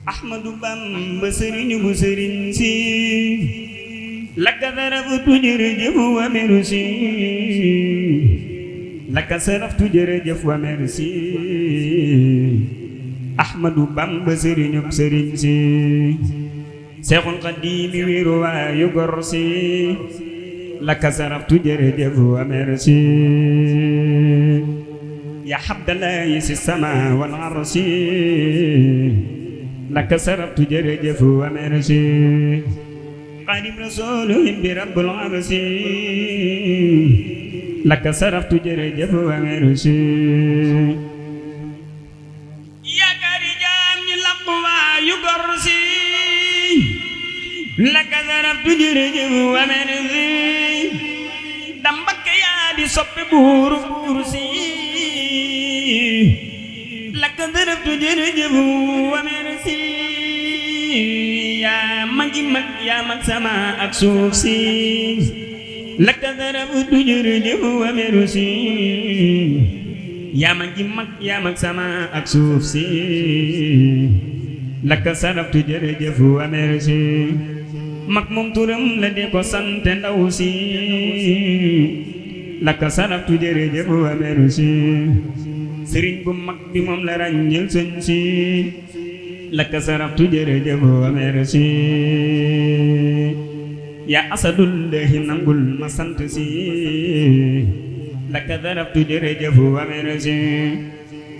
Ahmadu Bamba sëriñ bu sëriñ si laka darabtu jërëjëf wa merci laka saraftu jërëjëf wa merci Ahmadu Bamba sëriñub sëriñ si Seexul Xadiim wéeru waayu gor si laka saraftu jërëjëf wa merci ya Abdallahi si sama wal arsi laka saraftu jërëjëf wa merci Xaadim Rasuul bi rabbul arsi laka saraftu jërëjëf wa merci yaakaari jaam ñi lamp waayu gor si laka saraftu jërëjëf wa merci dambakke yaa di soppe buuru buuru si laka saraftu jërëjëf wa merci yaa magi mag yaa mag sama ak suuf si laka saraftu jërëjëf wa merci yaa magi mag yaa mag sama ak suuf si laka saraftu jërëjëf wa merci mag moom turam la de ko sant ndaw si laka saraftu jërëjëf wa merci sëriñ bu mag bi moom la ràññil sëñ si laka saraftu jërëjëf wa merci yaa asadullahi nangul ma sant si laka saraftu jërëjëf wa merci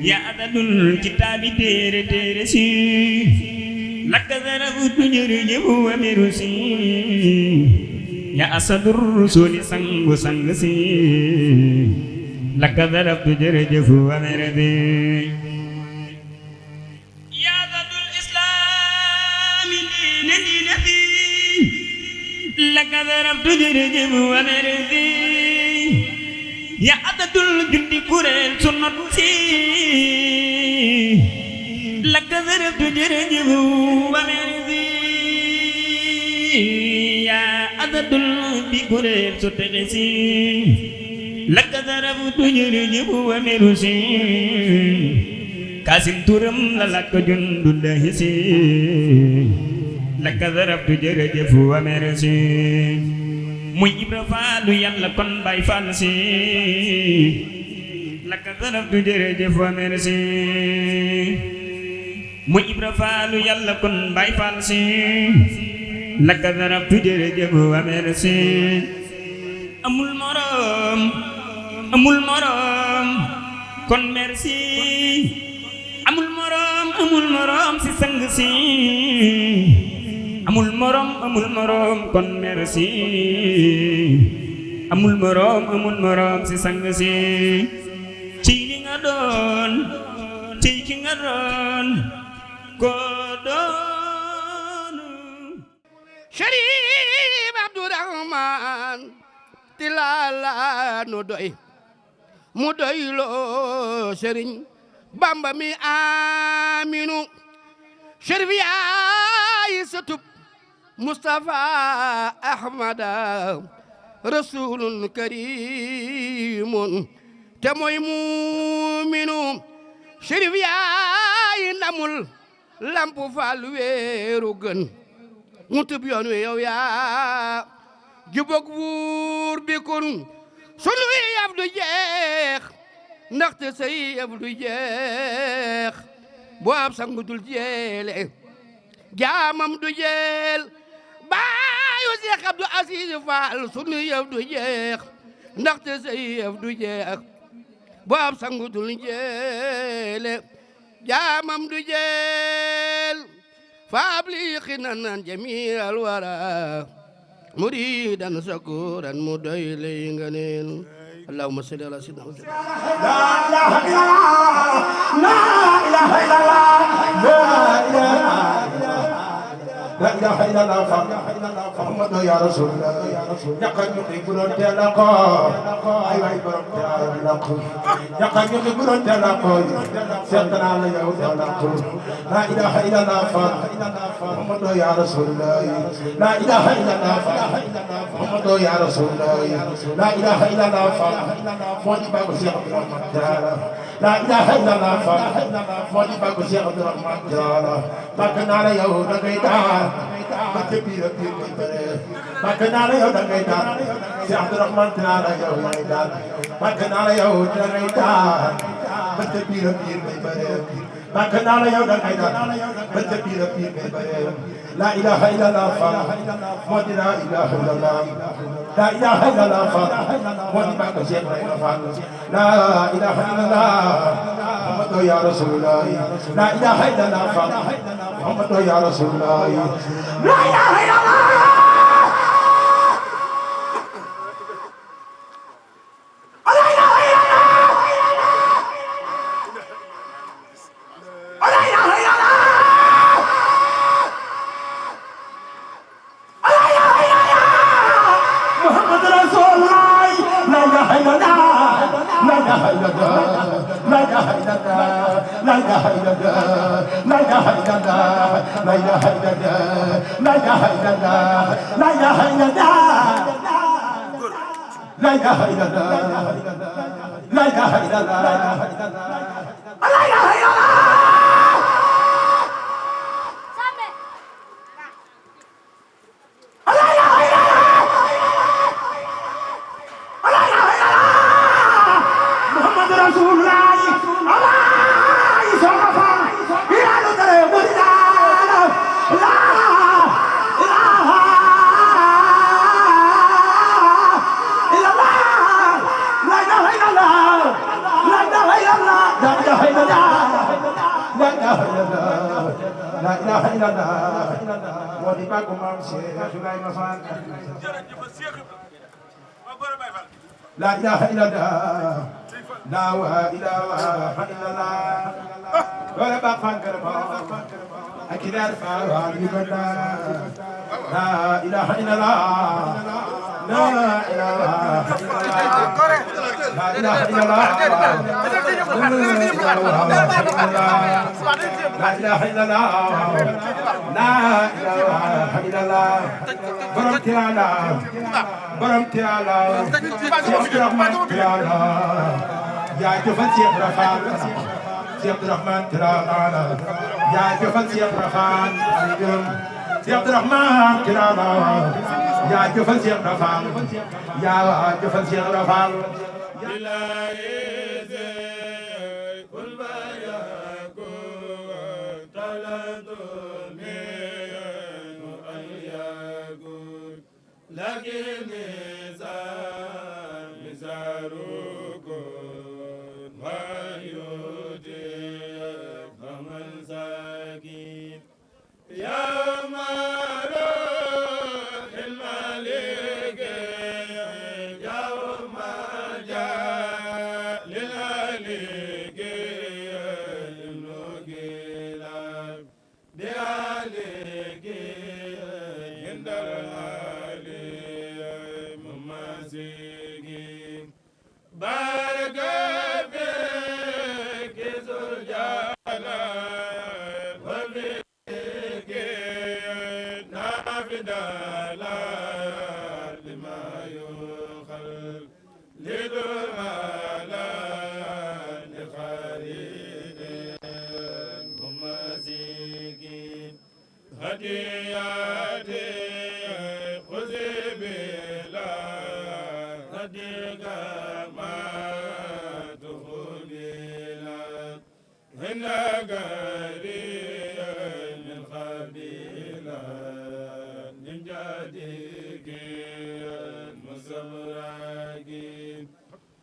yaa adadul kitaabi téere téere si laka saraftu jërëjëf wa merci yaa asadur rusuli sangu sang si laka saraftu jërëjëf wa merci yaa adadul islaami diine diine fi laka saraftu jërëjëf wa merci yaa adadul julli kuréel sunnat si laka saraftu jërëjëf wa merci yaa adadul bi kuréel su texe si laka saraftu jërëjëf wa merci Kaasim turam la laka jundullahi si laka saraftu jërëjëf wa merci muy Ibra Faalu Yàlla kon Baay Faal si laka saraftu jërëjëf wa merci muy Ibra Faalu Yàlla kon Baay Faal si laka saraftu jërëjëf wa merci amul morom kon merci amul morom si sang si amul morom kon merci amul morom si sang si ci li nga doon ci ki nga doon ko doon Cherif Abdourahman Tilala nu doy mu doy loo Sëriñ Bamba mi aminu Cherif yaay sëtub Mustafa Ahmada rasulun karimun te mooy muminu Cherif yaay ndamul lampu fal weeru gën mu tub yoon wi yow yaa jubóog buur bi kun sunu yëf du jeex ndaxte say yëf du jeex boo ab sangu dul jeele jaamam du jeel baayu Seex Abdu Asiis Faal sunu yëf du jeex ndaxte say yëf du jeex boo ab sangu dul jeele jaamam du jeel faabli xinan jamiil wara muridan sakuran mu doy lay nga neen allahumma salli ala sayyidina Muhammad la ilaha illallah la ilaha illallah la ilaha illallah la ilaha illallah Muhammadu ya rasulullah ñaqal ñu bu doon teel a ko ay waay borom teel a ko ñaqal ñu bu doon teel a ko seet naa la yow teel a ko la ilaha illallah Muhammadu ya rasulullah la ilaha illallah Muhammadu ya rasulullah la ilaha illallah moo di baagu Cheikh Abdourahmane Diallo la ilaha illallah moo di baagu Cheikh Abdourahmane Diallo bàkk naa la yow da ngay daan ba ca biir ak biir ngay bëree bàkk naa la yow da ngay daan Cheikh Abdourahmane Diallo yow yaay daan bàkk naa la yow da ngay daan ba ca biir ak biir ngay bëree bàkk naa la yow da ngay daan ba ca biir ak biir ngay bëree la ilaha illallah moo di la ilaha illallah la ilaha illallah moo di bàkk Cheikh Ibrahima Fall la ilaha illallah Muhammadu ya rasulullah la ilaha illallah Muhammadu ya rasulullah la ilaha illallah la ilaha illallah la ilaha illallah wala ba fankar ba akidar fa wa yuganda la ilaha illallah la ilaha illallah la ilaha illallah la ilaha illallah la ilaha illallah borom tiala borom tiala Cheikh Abdourahmane tiala yaa jëfal Cheikh Rafal Cheikh Abdourahmane tiala yaa jëfal Cheikh Rafal Cheikh Abdourahmane tiala yaa jëfal Cheikh Rafal yaa jëfal Cheikh Rafal لكن مزاركم ويؤتي فمن ساكين يا مالك الملك يوم جاء للهلك الملك بهلك عند بارك فيك ذو الجلال وفيك نافذ لما يخل لدمالا لخالد ممسكين هدياتي خذي بلا هديك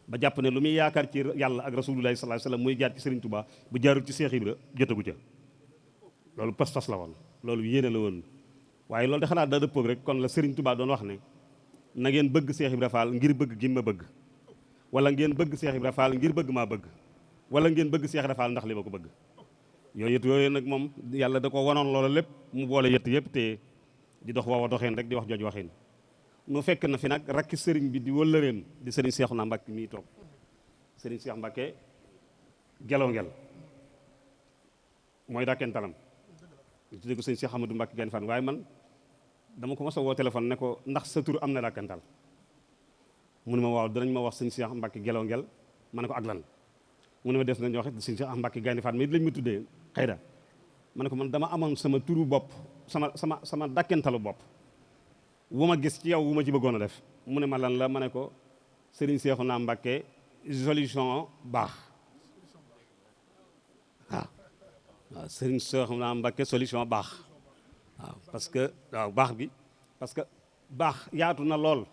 ba jàpp ne lu muy yaakaar ci yàlla ak rasulullahi sallallahu alayhi wasallam muy jaar ci Serigne Touba bu jaarul ci Cheikh Ibra jotagu ca loolu pas-pas la woon loolu yéene la woon waaye loolu de xanaa daa dëppoog rek kon la Serigne Touba doon wax ne na ngeen bëgg Cheikh Ibra Fall ngir bëgg gi ma bëgg wala ngeen bëgg Cheikh Ibra Fall ngir bëgg maa bëgg wala ngeen bëgg Cheikh Ibra Fall ndax li ma ko bëgg yooyu nag moom yàlla da ko wanoon loola lépp mu boole yett yëpp te di dox waawa doxeen rek di wax jooju waxeen nu fekk na fi nag rakki sëriñ bi di wëllëreem di sëriñ Seexuna Mbàkke mii toog sëriñ Seex Mbàkke Gelongel mooy dàkkentalam ñu tuddee ko sëriñ Seex Ahmadu Mbàkke Gaynde Fatma waaye man dama ko mos a woo téléphone ne ko ndax sa tur am na dàkkental mu ne ma waaw danañ ma wax sëriñ Seex Mbàkke Gelongel ma ne ko ak lan mu ne ma des nañu wax sëriñ Seex Mbàkke Gaynde Fatma mais lañ ma tuddee xëy na ma ne ko man dama amoon sama turu bopp sama dàkkentalu bopp wu ma gis ci yow wu ma ci bëggoon a def mu ne ma lan la ma ne ko sëriñ Seexuna Mbàkke solution baax waaw sëriñ Seexuna Mbàkke solution baax waaw parce que waaw baax bi parce que baax yaatu na lool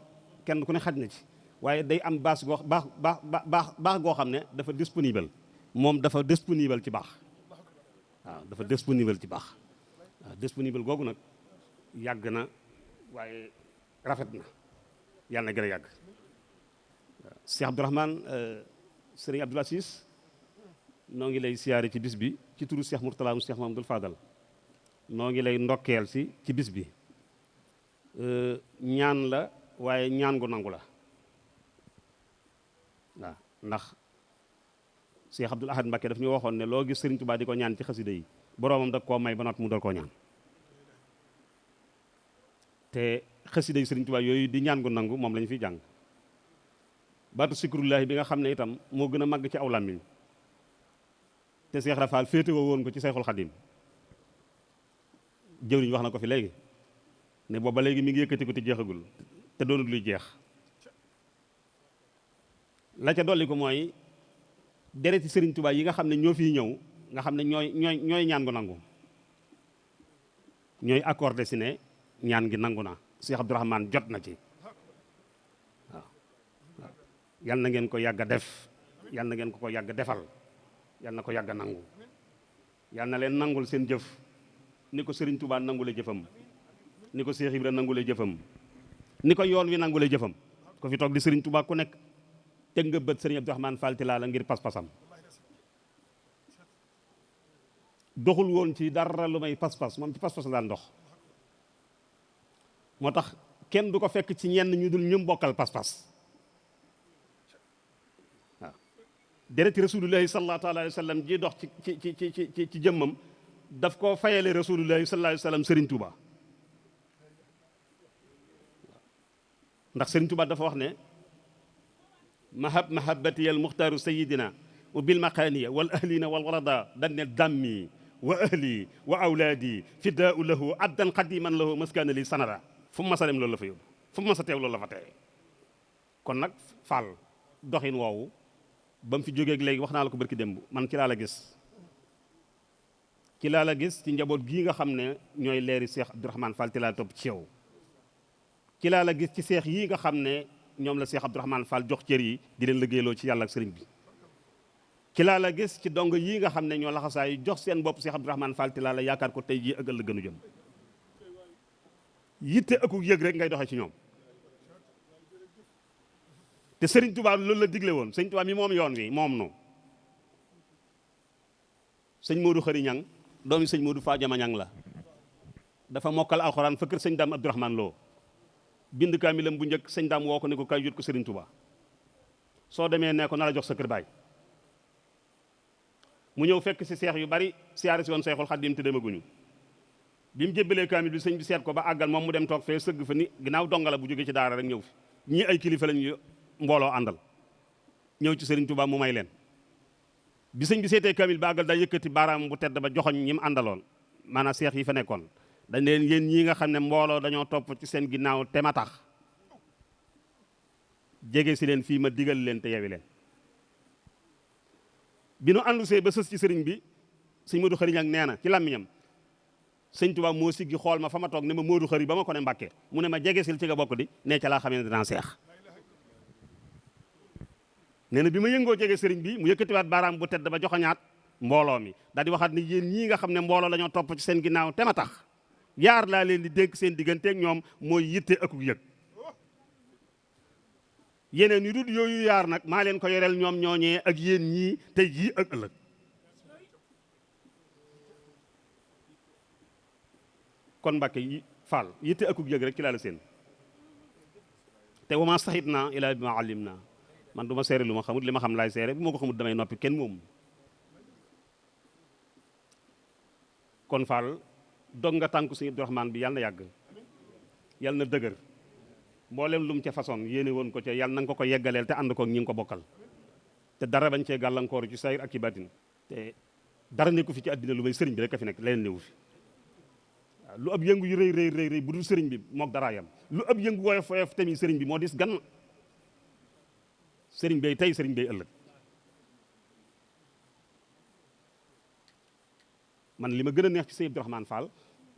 kenn ku ne xaj na ci waaye day am baax goo baax goo xam ne dafa disponible moom dafa disponible ci baax waaw dafa disponible ci baax waaw disponible googu nag yàgg na waaye rafet na yàlla na gën a yàgg Cheikh Abdourahmane Sëriñ Abdoul Aziz noo ngi lay siyaare ci bis bi ci turu Cheikh Mourtala mu Cheikh Mamadou Fadal noo ngi lay ndokkeel si ci bis bi ñaan la waaye ñaan gu nangu la waaw ndax Cheikh Abdoul Ahad Mbacké daf ñu waxoon ne loo gis Sëriñ Tuubaa di ko ñaan ci xasida yi boroomam da koo may ba noppi mu dal koo ñaan te xasida yi Sëriñ Tuubaa yooyu di ñaan gu nangu moom lañu fiy jàng baatu sikrullahi bi nga xam ne itam moo gën a màgg ci aw làmmiñ te Seex Rafaal féete woo woon ko ci Seexul Xadim jëwriñ wax na ko fi léegi ne booba léegi mi ngi yëkkati ko te jeexagul te doonut luy jeex la ca dolli ko mooy dereti Sëriñ Tuubaa yi nga xam ne ñoo fiy ñëw nga xam ne ñooy ñaan gu nangu ñooy accordé si ne ñaan gi nangu na Cheikh Abdourahmane jot na ci waaw yal na ngeen ko yàgg a def yal na ngeen ko yàgg defal yal na ko yàgg a nangu yal na leen nangul seen jëf ni ko Sëriñ Tuubaa nangule jëfam ni ko Cheikh Ibra nangule jëfam ni ko yoon wi nangule jëfam ko fi toog di Sëriñ Tuubaa ku nekk teg nga bët Sëriñ Abdourahmane Fall Tilala la ngir pas-pasam doxul woon ci dara lu may pas-pas moom ci pas-pas la daan dox moo tax kenn du ko fekk ci ñenn ñu dul ñëm bokkal pas-pas waaw dereti rasulullahi sallallahu alayhi wa sallam ji dox ci jëmmam daf ko fayale rasulullahi sallallahu alayhi wa sallam Sëriñ Tuubaa ndax Sëriñ Tuubaa dafa wax ne mahabbati al muxtaaru sayidina wa bil maqaaniya wal ahlina wal warada dan ne dammi wa ahli wa awlaadi fidaau lahu addan qadiman lahu maskaana li sanara fu mu mas a dem loolu la fa yóbbu fu mu mas a teew loolu la fa teewe kon nag Fall doxin woowu ba mu fi jógeeg léegi wax naa la ko barki démb man ci laa la gis ci njaboot gii nga xam ne ñooy leeri Cheikh Abdourahmane Fall Tilala topp ci yow ci laa la gis ci seex yii nga xam ne ñoom la Cheikh Abdourahmane Fall jox cër yi di leen liggéeyloo ci yàlla ak sëriñ bi ci laa la gis ci dong yii nga xam ne ñoo laxasaay jox seen bopp Cheikh Abdourahmane Fall Tilala yaakaar ko tey jii ëggal la gënu jëm yitte aku yëg rek ngay doxee ci ñoom te Sëriñ Tuubaa loolu la digle woon Sëriñ Tuubaa mi moom yoon wi moom no sëñ Modou Xëri Ñang doomi sëñ Modou Fadiama Ñang la dafa mokkal alxuraan fa kër sëñ Daam Abdourahmane Lo bind kaamilam bu njëkk sëñ Daam woo ko ne ko kay yut ko Sëriñ Tuubaa soo demee ne ko na la jox sa kër baay mu ñëw fekk si seex yu bari siyaare si woon Seexul Xadiim te demaguñu bi mu jébbalee kaamil bi sëñ bi seet ko ba àggal moom mu dem toog fee sëgg fa ni ginnaaw donga la bu jógee ci daara rek ñëw fi ñii ay kilifa lañu mbooloo àndal ñëw ci Sëriñ Tuubaa mu may leen bi sëñ bi seetee kaamil ba àggal daa yëkkati baaraam bu tedd ba joxoñ ñi mu àndaloon maanaam seex yi fa nekkoon dañ leen yéen ñii nga xam ne mbooloo dañoo topp ci seen ginnaaw te ma tax jege si leen fii ma digal leen te yewi leen bi nu àndusee ba sës ci sëriñ bi sëñ Modou Xëri Ñang nee na ci làmmiñam sëñ Tuubaa moo siggi xool ma fa ma toog ne ma Modou Xëri ba ma ko ne Mbàkke mu ne ma jegesil ci nga bokk di ne ca laa xamee ne dinaa seex nee na bi ma yëngoo jege sëriñ bi mu yëkkatiwaat baaraam bu tedd ba joxoñaat mbooloo mi daal di waxaat ni yéen ñii nga xam ne mbooloo la ñoo topp ci seen ginnaaw te ma tax yaar laa leen di dénk seen digganteeg ñoom mooy yitte akuk yëg yeneen yu dul yooyu yaar nag maa leen ko yoreel ñoom ñooñee ak yéen ñii tey jii ak ëllëg kon Mbàkke yi Fall yitte akuk yëg rek ci laa la seen te wama saxit naa ilaa bi ma alim naa man du ma seere lu ma xamut li ma xam laay seere bu ma ko xamut damay noppi kenn moom kon Fall dog nga tànku sëñ Abdourahmane bi yàlla na yàgg yàlla na dëgër mboolem lu mu ca façon yéene woon ko ca yàlla na nga ko yeggaleel te ànd ko ñi ngi ko bokkal te dara bañ cee gàllankoor ci sayir ak ci baatin te dara nekku fi ci àddina lu may sëriñ bi rek a fi nekk leneen newu fi waaw lu ab yëngu yu rëy bu dul sëriñ bi mook dara yam lu ab yëngu woyof woyof tamit sëriñ bi moo dis gan sëriñ bay tey sëriñ bay ëllëg man li ma gën a neex ci sëñ Abdourahmane Fall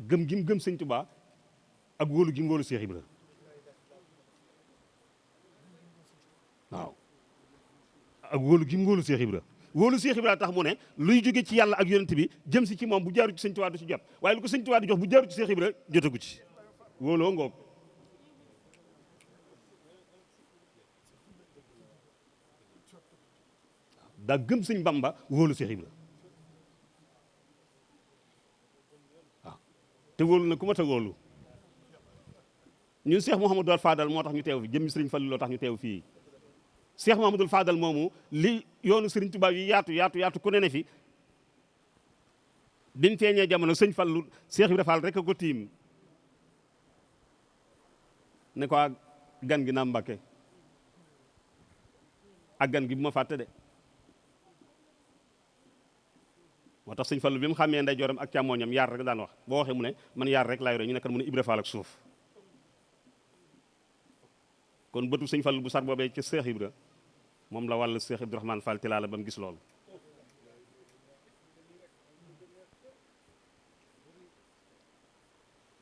gëm gi mu gëm sëñ Tuubaa ak wóolu gi mu wóolu Seex Ibra waaw ak wóolu gi mu wóolu Seex Ibra wóolu Seex Ibra tax mu ne luy jóge ci yàlla ak yonent bi jëm si ci moom bu jaaru ci sëñ Tuubaa du ci jot waaye lu ko sëñ Tuubaa di jox bu jaaru ci Seex Ibra jotagu ci wóoloo ngoog daa gëm sëñ Bamba wóolu Seex Ibra waaw te wóolu na ku ma ta wóolu ñun Cheikh Mouhamadou Fadal moo tax ñu teew fi jëmmi Sëriñ Fallu loo tax ñu teew fii Cheikh Mouhamadou Fadal moomu li yoonu Sëriñ Tuubaa yi yaatu ku ne fi biñ feeñee jamono sëñ Fallu Cheikh Ibra Fall rek a ko tiim ne ko ak gan gi naam Mbàkke ak gan gi bu ma fàtte de moo tax sëñ Fallu bi mu xàmmee ndeyjooram ak càmmooñam yaar rek daan wax boo waxee mu ne man yaar rek laay roy ñu ne kan mu ne Ibra Fall ak suuf kon bëtu sëñ Fallu bu sar boobee ca Seex Ibra moom la wàll Seex Abdourahmane Fall Tilala ba mu gis loolu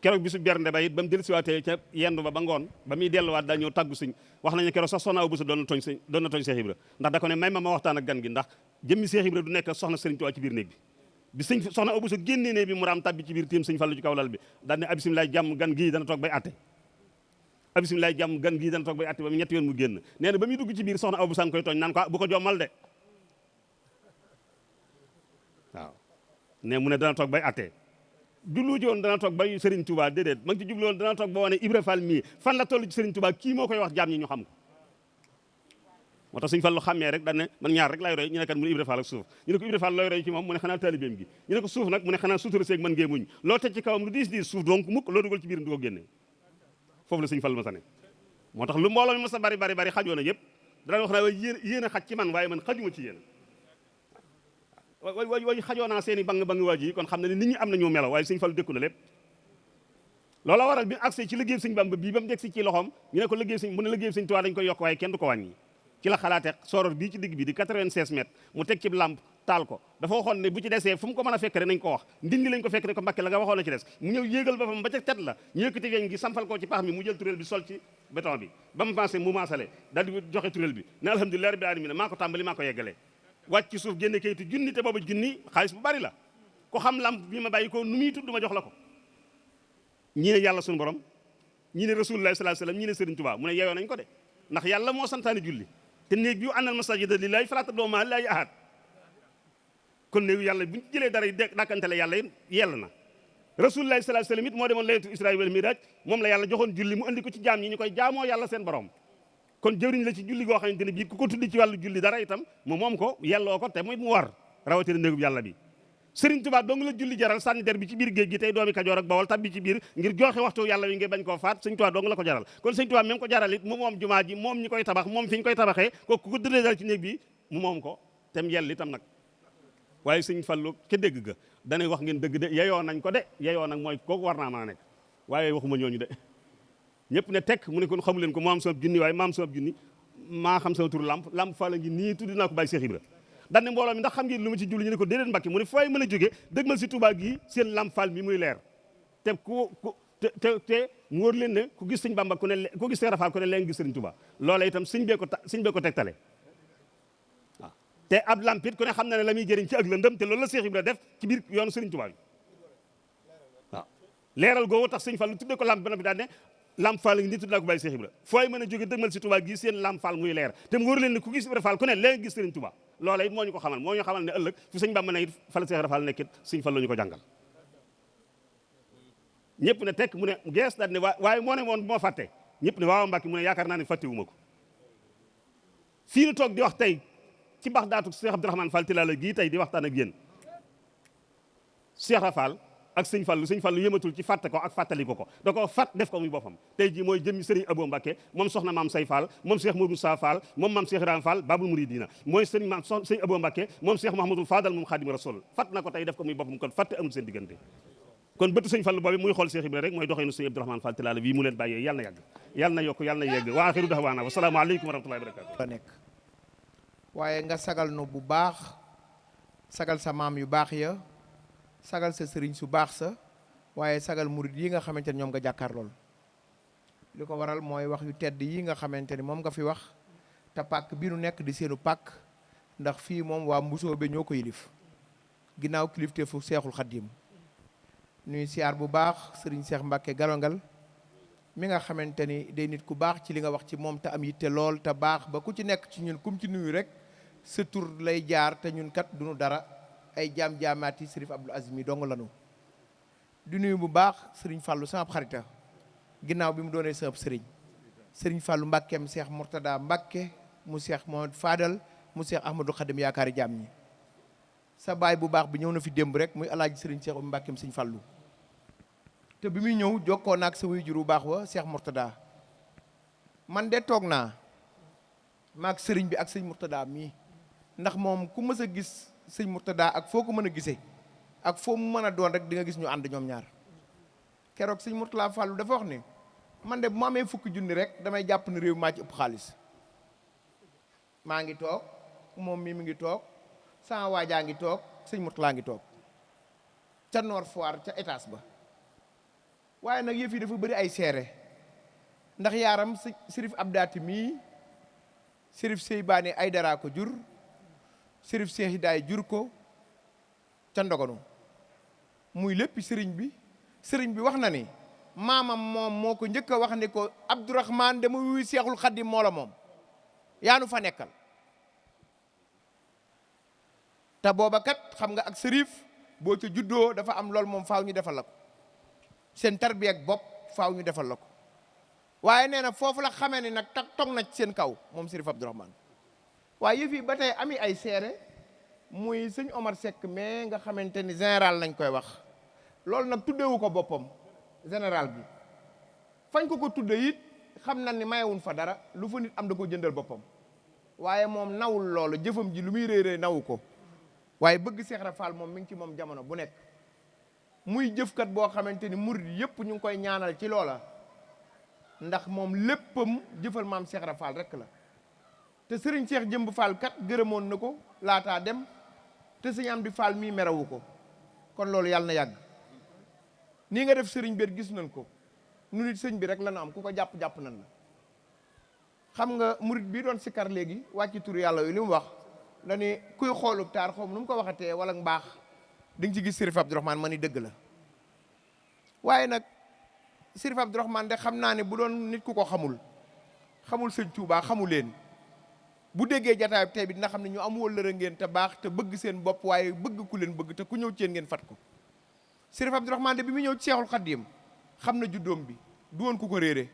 keroog bisu bernde ba it ba mu dellusiwaatee ca yendu ba ngoon ba muy delluwaat daa ñëw tàggu sëñ wax nañu keroog sax soxna Awa Bousso doon na tooñ Seex Ibra ndax da ko ne may ma waxtaan ak gan gi ndax jëmmi Seex Ibra du nekk soxna Sëriñ Tuubaa ci biir néeg bi soxna Awa Bousso génnee ne bi mu raam tàbbi ci biir tiim sëñ Fallu ci kaw lal bi daal ne abisimilaay jàmm gan gii dana toog bay atte abisimilaay jàmm gan gii dana toog bay atte ba mu ñetti yoon mu génn nee na ba muy dugg ci biir soxna Awa Bousso koy tooñ naan ko bu ko jommal de waaw ne mu ne dana toog bay atte jublu ci woon dana toog bay Serigne Touba déedéet ma ngi ci jublu woon dana toog ba wane Ibra Fall mii fan la toll ci Serigne Touba kii moo koy wax jaam ñi ñu xam ko moo tax Sëñ Fallu xàmmee rek daan ne man ñaar rek lay roy ñu ne kat mu ne Ibra Fall ak suuf ñu ne ko Ibra Fall looy roy ci moom mu ne xanaa taalibeem gi ñu ne ko suuf nag mu ne xanaa sutura seeg mën ngee muñ loo teg ci kawam lu diis suuf donc mukk loo dugal ci biir du ko génne foofu la Sëñ Fallu ma sa ne moo tax lu mbooloo mi ma sa bari xajoo na yëpp dana wax naa yéen a xaj ci man waaye man xajuma ci yéen way xajoo naa seen i bang waa ji kon xam ne nit ñi am na ñu melo waaye Sëñ Fallu dékku na lépp loola waral bi accès ci liggéey Sëñ Bamba bii ba mu deg si ci loxoom ñu ne ko liggéey Sëñ mu ne liggéey Sëñ Tuubaa dañ koy yokk waaye kenn du ko wàññi ci la xalaate soror bii ci digg bi di 96 mètres mu teg ci lampe taal ko dafa waxoon ne bu ci desee fu mu ko mën a fekk rek nañ ko wax ndindi lañ ko fekk ne ko Mbàkke la nga waxoon la ci des mu ñëw yéegal ba fam ba ca tet la ñu yëkkati weñ gi sampal ko ci pax mi mu jël tureel bi sol ci béton bi ba mu pensé mu maasale daal di joxe tureel bi ne alhamdulilah rabbil alamin maa ko tàmbali maa ko yeggalee wàcc ci suuf génne kayitu junni te booba junni xaalis bu bari la ko xam lampe bi ma bàyyi ko nu muy tudd ma jox la ko ñii ne yàlla suñu borom ñii ne rasulullah sallallahu alayhi wasallam ñii ne Serigne Touba mu ne yeyoo nañ ko de ndax yàlla moo santaane julli te néeg bi annal masajida lillahi falaa tad'uu ma'a llaahi ahad kon néegu yàlla bu ñu jëlee dara yi dàkkantele yàlla it yell na rasulullah sallallahu alayhi wasallam it moo demoon laylatul israa wal mi'raaj moom la yàlla joxoon julli mu andi ko ci jaam ñi ñu koy jaamoo yàlla seen borom kon jëwriñ la ci julli goo xamante ne bii ku ko tuddi ci wàllu julli dara itam mu moom ko yelloo ko te muy mu war rawatina néegub yàlla bi Sëriñ Tuubaa dong la julli jaral sànni der bi ci biir géej gi tey doomi Kajoor ak Bawol tabbi ci biir ngir joxe waxtu yàlla wi ngir bañ koo faat Sëriñ Tuubaa dong la ko jaral kon Sëriñ Tuubaa même ko jaral it mu moom jumaa ji moom ñi koy tabax moom fi ñu koy tabaxee kooku ku ko dëddee dal ci néeg bi mu moom ko tem yell itam nag waaye Sëriñ Fallu ca dégg ga danay wax ngeen dëgg de yeyoo nañ ko de yeyoo nag mooy kooku war naa mën a nekk waaye waxuma ñooñu de ñëpp ne tekk mu ne kon xamu leen ko moo am sama junni waaye maa am sama junni maa xam sama tur lamp Fall ngi nii tuddi naa ko bàyyi Cheikh Ibra daan ne mbooloo mi ndax xam ngeen lu ma ci julli ñu ne ko déedéet Mbàkke mu ne fooy mën a jógee dëgmal si Touba gii seen lamp Fall mi muy leer te te mu wóor leen ne ku gis Sëñ Bamba ku ne ku gis Seex Faal ku ne leen gis Sëriñ Touba loola itam sëñ bee ko tegtale waaw te ab lamp it ku ne xam na ne la muy jëriñ ci ak lëndëm te loolu la Cheikh Ibra def ci biir yoonu Sëriñ Touba bi waaw leeral googu tax Sëñ Fallu tudde ko lamp ba noppi daan ne lamp Fall ngi nii tudd naa ko bàyyi Cheikh Ibra fooy mën a jóge dëgmal si Touba gii seen lamp Fall muy leer te mu wóor leen ne ku gis Ibra Fall ku ne leen gis Sëriñ Touba loola it moo ñu ko xamal moo ñu xamal ne ëllëg fu Sëñ Bamba ne it fa la Cheikh Ibra Fall nekkit Sëñ Fallu ñu ko jàngal ñëpp ne tekk mu ne gees daal ne waaye moo ne woon bu ma fàtte ñëpp ne waaw Mbàkke mu ne yaakaar naa ne fàttewuma ko fii nu toog di wax tey ci bax daatu Cheikh Abdourahmane Fall Tilala gii tey di waxtaan ak yéen Cheikh Rafal ak sëñ Fallu yëmatul ci fàtte ko ak fàttali ko da ko fàtt def ko muy boppam tey jii mooy jëmmi Serigne Abo Mbacké moom soxna maam Say Fall moom Cheikh Mourou Moussa Fall moom maam Cheikh Ibrahima Fall Babul Mouridina mooy Serigne maam sëñ Abo Mbacké moom Cheikh Mouhamadou Fadal moom Khadim Rasoul fàtt na ko tey def ko muy boppam kon fàtte amul seen diggante kon bëtu sëñ Fallu boobu muy xool Cheikh Ibrahima rek mooy doxeenu sëñ Abdourahmane Fall Tilala bii mu leen bàyyee yàlla na yàgg yàlla na yokk yàlla na yegg wa axiru dahwaana wa salaamu aleykum wa rahmatullahi wa barakatuh la nekk waaye nga sagal nu bu baax sagal sa maam yu baax ya sagal sa sëriñ su baax sa waaye sagal murid yi nga xamante ne ñoom nga jàkkaar lool li ko waral mooy wax yu tedd yi nga xamante ni moom nga fi wax te pàkk bi nu nekk di seenu pàkk ndax fii moom waa Mbusoobe ñoo ko yilif ginnaaw kilifteefu Seexul Xaddim nuy siyaar bu baax sëriñ Seex Mbàkke Galongal mi nga xamante ni day nit ku baax ci li nga wax ci moom te am yitte lool te baax ba ku ci nekk ci ñun kum ci nuyu rek sa tur lay jaar te ñun kat duñu dara ay jaam-jaamaati Sërif Abdul Aziz mi dong lanu di nuyu bu baax sëriñ Fallou sama xarita ginnaaw bi mu doonee sama sëriñ Fallou Mbàkkeem Seex Murtada Mbàkke mu Seex Mohamad Fadal mu Seex Ahmadou Khadim yaakaari jaam ñi sa baay bu baax bi ñëw na fi démb rek muy alaaji sëriñ Seex Mbàkkeem sëriñ Fallou te bi muy ñëw jokkoo naak sa waajur bu baax wa Seex Murtada man de toog naa maak sëriñ bi ak sëñ Murtada mii ndax moom ku mës a gis sëñ Murtada ak foo ko mën a gisee ak foo mu mën a doon rek di nga gis ñu ànd ñoom ñaar keroog sëñ Murtada Fallou dafa wax ni man de bu ma amee fukki junni rek damay jàpp ne réew maa ci ëpp xaalis maa ngi toog moom mii mi ngi toog sama waajaa ngi toog sëñ Murtada ngi toog ca Nord Foire ca étage ba waaye nag yëf yi dafa bëri ay seere ndax yaaram Sërif Abdaati mii Sërif Seybaane Aydara ko jur Sërif Seex Hidaay jur ko ca Ndogonu muy lépp sëriñ bi wax na ni maamam moom moo ko njëkk a wax ni ko Abdourahmane dama wuy Seexul Xaddim moo la moom yaa nu fa nekkal te booba kat xam nga ak sërif boo ca juddoo dafa am lool moom faaw ñu defal la ko seen tarbiya ak bopp faaw ñu defal la ko waaye nee na foofu la xamee ni nag toog na ci seen kaw moom Sërif Abdourahmane waaye yëf yi ba tey ami ay seere muy sëñ Omar Seck mais nga xamante ni général lañ koy wax loolu nag tuddewu ko boppam général bi fañ ko tudde it xam na ni mayewuñ fa dara lu fa nit am da ko jëndal boppam waaye moom nawul loolu jëfam ji lu muy réy réy nawu ko waaye bëgg Seex Ibra Faal moom mi ngi ci moom jamono bu nekk muy jëfkat boo xamante ni murid yëpp ñu ngi koy ñaanal ci loola ndax moom léppam jëfal maam Seex Ibra Faal rek la te sëriñ Seex Jëmb Faal kat gërëmoon na ko laataa dem te sëñ Amdi Faal mii merawu ko kon loolu yàlla na yàgg nii nga def sëriñ bi gis nañ ko nu nit sëñ bi rek la na am ku ko jàpp nañ la xam nga murid bii doon sikkar léegi wàcci tur yàlla yu li mu wax la ni kuy xoolub taar xaw ma nu mu ko waxatee wala mbaax di nga ci gis Sërif Abdourahmane ma ni dëgg la waaye nag Sërif Abdourahmane de xam naa ne bu doon nit ku ko xamul sëñ Tuubaa xamu leen bu déggee jataay tey bi dina xam ne ñu am wëllëre ngeen te baax te bëgg seen bopp waaye bëgg ku leen bëgg te ku ñëw ci yéen ngeen fat ko Sërif Abdourahmane de bi mu ñëw ci Seexul Xaddim xam na juddoom bi du woon ku ko réere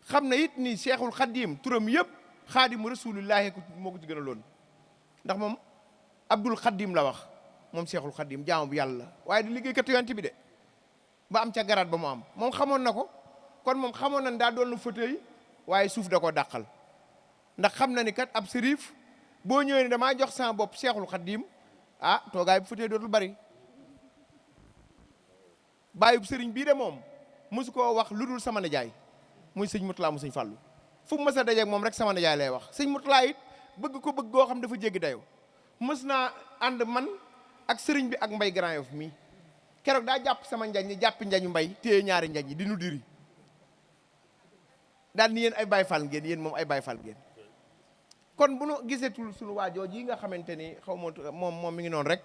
xam na it ni Seexul Xaddim turam yëpp xaadimu rasulillahi ko moo ko ci gën a loon ndax moom Abdul Xaddim la wax moom Seexul Xaddim jaamu bu yàlla waaye di liggéey kat yonent bi de ba am ca garaat ba mu am moom xamoon na ko kon moom xamoon na daa doon fauteuil waaye suuf da koo dàqal ndax xam na ni kat ab sërif boo ñëwee ni damaa jox sama bopp Seexul Xaddim ah toogaay bu fauteuil dootul bari bàyyub sëriñ bii de moom mosu koo wax lu dul sama nijaay muy sëñ Murtala mu sëñ Fàllu fu mu mës a dajeeg moom rek sama nijaay lay wax sëñ Murtala it bëgg ko bëgg goo xam dafa jéggi dayoo mës naa ànd man ak sëriñ bi ak mbay Grand Yoff mi keroog daa jàpp sama njañ ñi jàppi njañu mbay téye ñaari njañ ñi di nu diri daal ni yéen ay Baay Faal ngeen yéen moom ay Baay Faal ngeen kon bu nu gisetul suñu waajoo ji nga xamante ni xaw ma moom mi ngi noonu rek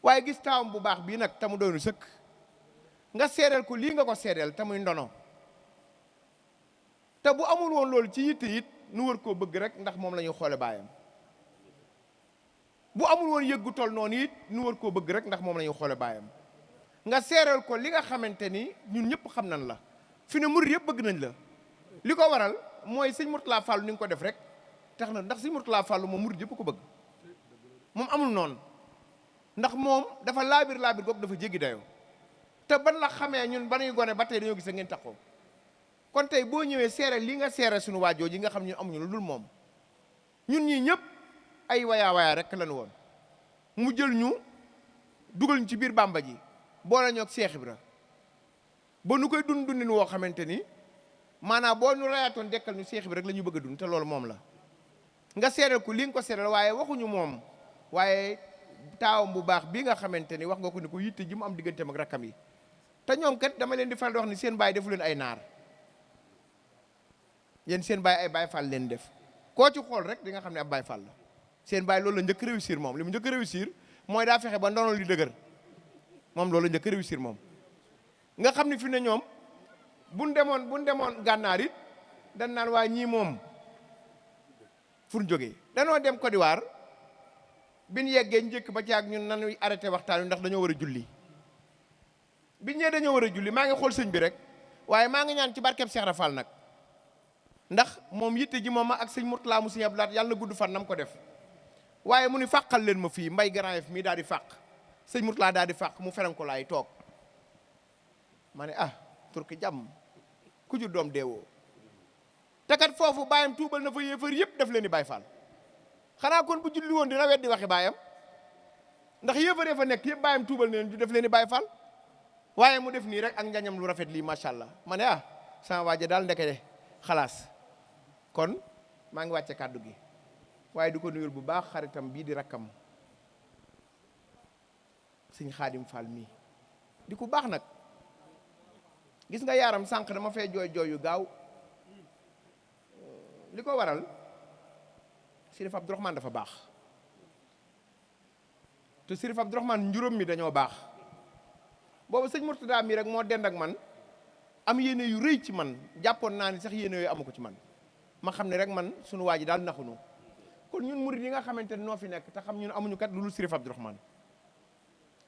waaye gis taawam bu baax bii nag te mu doonu sëkk nga seedeel ko lii nga ko seedeel te muy ndono te bu amul woon loolu ci yitte it nu wër koo bëgg rek ndax moom la ñuy xoole baayam bu amul woon yëggu tol noonu it nu wër koo bëgg rek ndax moom la ñuy xoole baayam nga seeral ko li nga xamante ni ñun ñëpp xam nañ la fi ne murid yëpp bëgg nañ la li ko waral mooy sëñ Mourtala Fallou ni nga ko def rek tax na ndax sëñ Mourtala Fallou moom murid yëpp ko bëgg moom amul noonu ndax moom dafa laabir googu dafa jéggi dayoo te ban la xamee ñun ba nuy gone ba tey dañoo gis ngeen taxaw kon tey boo ñëwee seere li nga seere suñu waajoo ji nga xam ñun amuñu lu dul moom ñun ñii ñëpp ay wayaa rek lañu woon mu jël ñu dugal ñu ci biir Bàmba ji boole ñoo ak Seex Ibra ba nu koy dundin woo xamante ni maanaam boo ñu rayaatoon dekkal ñu Seex Ibra rek la ñu bëgg a dund te loolu moom la nga seeral ko li nga ko seeral waaye waxuñu moom waaye taawam bu baax bii nga xamante ni wax nga ko ni ko yitte ji mu am digganteem ak rakkam yi te ñoom kat dama leen di faral di wax ni seen baay defu leen ay naar yéen seen baay ay baay fall leen def koo ci xool rek di nga xam ne ab baay fall la seen baay loolu la njëkk réussir moom li mu njëkk réussir mooy daa fexe ba ndono li dëgër moom loolu la njëkk réussir moom nga xam ne fi ne ñoom buñ demoon gànnaar it dañ naan waa ñii moom fu ñu jógee danoo dem Côte d'Ivoire bi ñu yeggee njëkk ba ci ak ñun nanuy arrêté waxtaan wi ndax dañoo war a julli bi ñee dañoo war a julli maa ngi xool sëñ bi rek waaye maa ngi ñaan ci barkeb Cheikh Rafal nag ndax moom yitte ji moom ak sëñ Mourtala mu sëñ Abdou Lahad yàlla na gudd fan nam ko def waaye mu ni fàqal leen ma fii mbay Grand Yoff mii daal di fàq sëñ Mourtala daal di fàq mu feranko laay toog ma ne turki jàmm ku jur doom deewoo te kat foofu baayam tuubal na fa yéefar yëpp def leen di Baay Faal xanaa kon bu julli woon dina weddi waxi baayam ndax yéefaree fa nekk yëpp baayam tuubal neen ju def leen di Baay Faal waaye mu def nii rek ak njañam lu rafet lii macha allah ma ne sama waaja daal ndeke de xalaas kon maa ngi wàcce kàddu gi waaye du ko nuyul bu baax xaritam bii di rakkam sëñ Xaadim Fall mii di ku baax nag gis nga yaaram sànq dama fee jooy yu gaaw li ko waral Sërif Abdourahmane dafa baax te Sërif Abdourahmane njuróom mi dañoo baax boobu sëñ Mourtada mi rek moo dend ak man am yéene yu rëy ci man jàppoon naa ni sax yéene yooyu amu ko ci man ma xam ne rek man sunu waa ji daal naxunu kon ñun murid yi nga xamante ne noo fi nekk te xam ñun amuñu kat lu dul Sërif Abdourahmane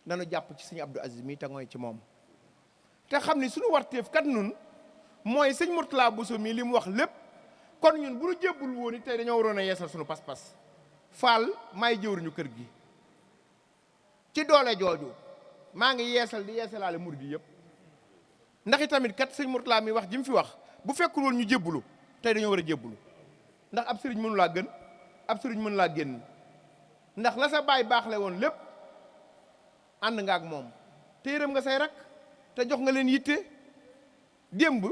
nanu jàpp ci sëñ Abdou Aziz mi te ngooy ci moom te xam ni suñu warteef kat nun mooy sëñ Mourtala Bousso mii li mu wax lépp kon ñun bu ñu jébbul woon tey dañoo waroon a yeesal suñu pas-pas Fall maay jëwriñu kër gi ci doole jooju maa ngi yeesal di yeesalaale murid yi yëpp ndax itamit kat sëñ Mourtala mi wax ji mu fi wax bu fekkul woon ñu jébbulu tey dañoo war a jébbulu ndax ab sëriñ mënu laa gën ab sëriñ mënu laa génn ndax la sa baay baax le woon lépp ànd nga ak moom te yërëm nga say rak te jox nga leen yitte démb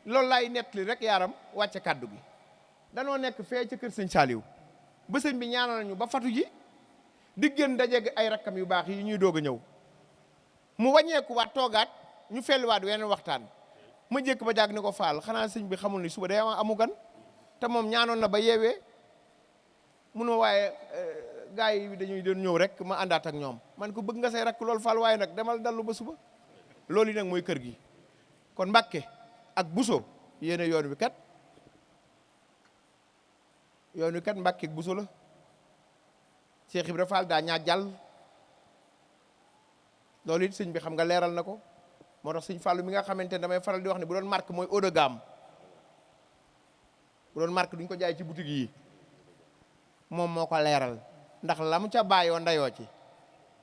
loolu laay nettali rek yaaram wàcce kàddu gi danoo nekk fee ca kër sëñ Saaliw ba sëñ bi ñaanal nañu ba fatu ji di gën dajeeg ay rakkam yu baax yi ñuy doog a ñëw mu wàññeeku waat toogaat ñu felluwaat weneen waxtaan ma jékk ba jàgg ni ko Faal xanaa sëñ bi xamul ni suba day amu gan te moom ñaanoon na ba yeewee munoo waaye gars yi dañuy doon ñëw rek ma àndaat ak ñoom man ko bëgg nga say rakk loolu Faal waaye nag demal dallu ba suba loolu yi nag mooy kër gi kon Mbàkke ak Bousso yéene yoon wi kat Mbàkke ak Bousso la Cheikh Ibra Fall daa ñaa jàll loolu it sëñ bi xam nga leeral na ko moo tax sëñ Fallu mi nga xamante ne damay faral di wax ne bu doon marque mooy haut de gamme bu doon marque duñ ko jaay ci boutique yi moom moo ko leeral ndax la mu ca bàyyoo ndayoo ci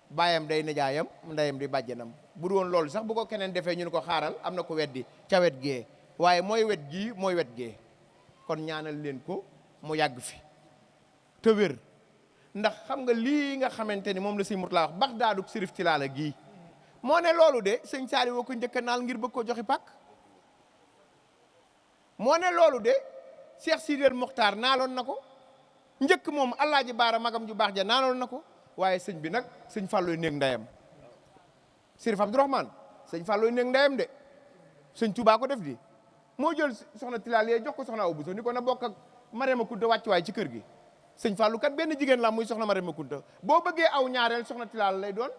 baayam day nijaayam ndeyam di bàjjanam bu du woon loolu sax bu ko keneen defee ñu ne ko xaaral am na ko weddi ca wet gee waaye mooy wet gii mooy wet gee kon ñaanal leen ko mu yàgg fi te wér ndax xam nga lii nga xamante ni moom la sëñ Mourtala wax Baxdaaduk Sërif Tilaala gii moo ne loolu de sëñ Saali woo ko njëkk naal ngir bëgg ko joxi pàkk moo ne loolu de Cheikh Sidiel Mokhtar naaloon na ko njëkk moom Alaaji Baara magam ju baax ja naaloon na ko waaye sëñ bi nag sëñ Fallooy néeg ndeyam Sërif Abdourahmane sëñ Fallooy néeg ndeyam de sëñ Touba ko def di moo jël soxna Tilaal yee jox ko soxna Awa Bousso ni ko na bokk ak Marema Kunta wàccuwaay ci kër gi sëñ Fallou kat benn jigéen la muy soxna Marema Kunta boo bëggee aw ñaareel soxna Tilaal lay doon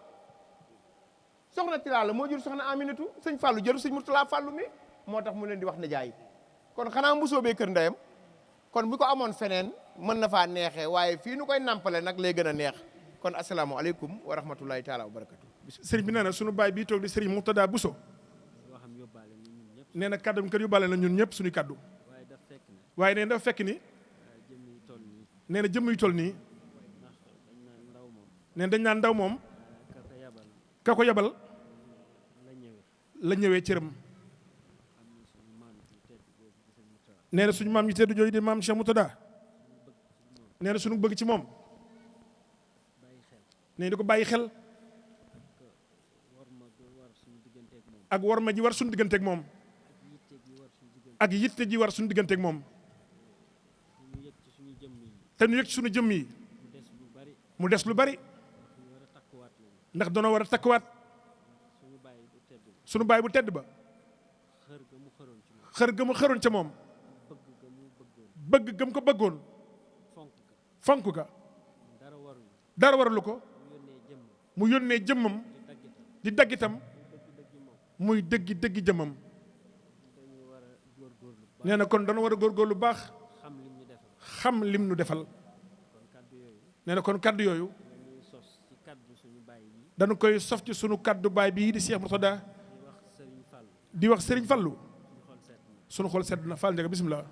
soxna Tilaal la moo jël soxna Aminatu sëñ Fallou jëlu sëñ Mourtala Fallou mi moo tax mu leen di wax nijaay kon xanaa mbusoo bee kër ndeyam kon bu ko amoon feneen mën na faa neexee waaye fii nu koy nampale nag lay gën a neex kon asalaamaaleykum wa rahmatullahi taala wa barakatu sëriñ bi nee na sunu baay bii toog di sëriñ Murtada Bousso nee na kàddu kër yóbbaale na ñun ñëpp suñu kàddu waaye nee na dafa fekk ni nee na jëmm yu toll nii nee na dañ naan ndaw moom ka ko yabal la ñëwee cëram. nee na suñu maam yi teddu jooju di maam Cheikh Murtada nee na suñu bëgg ci moom nee di ko bàyyi xel ak war ma ji war suñu digganteeg moom ak yitte ji war suñu digganteeg moom te ñu yëg ci suñu jëmm yi mu des lu bari ndax doona war a takkuwaat suñu baay bu tedd ba xër ga mu xëroon ca moom bëgg gëm ko bëggoon fonk ka dara waralu ko mu yónnee jëmmam di daggitam muy dëggi jëmmam nee na kon dana war a góorgóorlu lu baax xam lim nu defal nee na kon kaddu yooyu dañu koy sof ci sunu kaddu baay bii di Cheikh Murtada di wax Serigne Fallou sunu xol sedd na Fall Ndiaga bisimilah.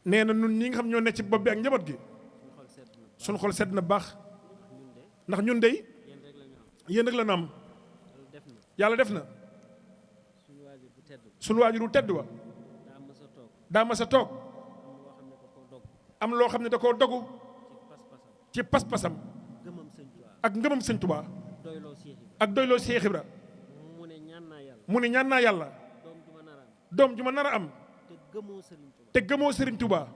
nee na ñun ñi nga xam ñoo nekk ci bopp bi ak njaboot gi sunu xol sedd na baax ndax ñun dey yéen rek la ñu am yàlla def na sunu waajur bu tedd wa daa mas a toog am loo xam ne da koo dogu ci pas-pasam ak ngëmam Sëñ Tuubaa ak doyloo Seex Ibra mu ne ñaan naa yàlla doom ju ma nar a am te gëmoo Serigne Touba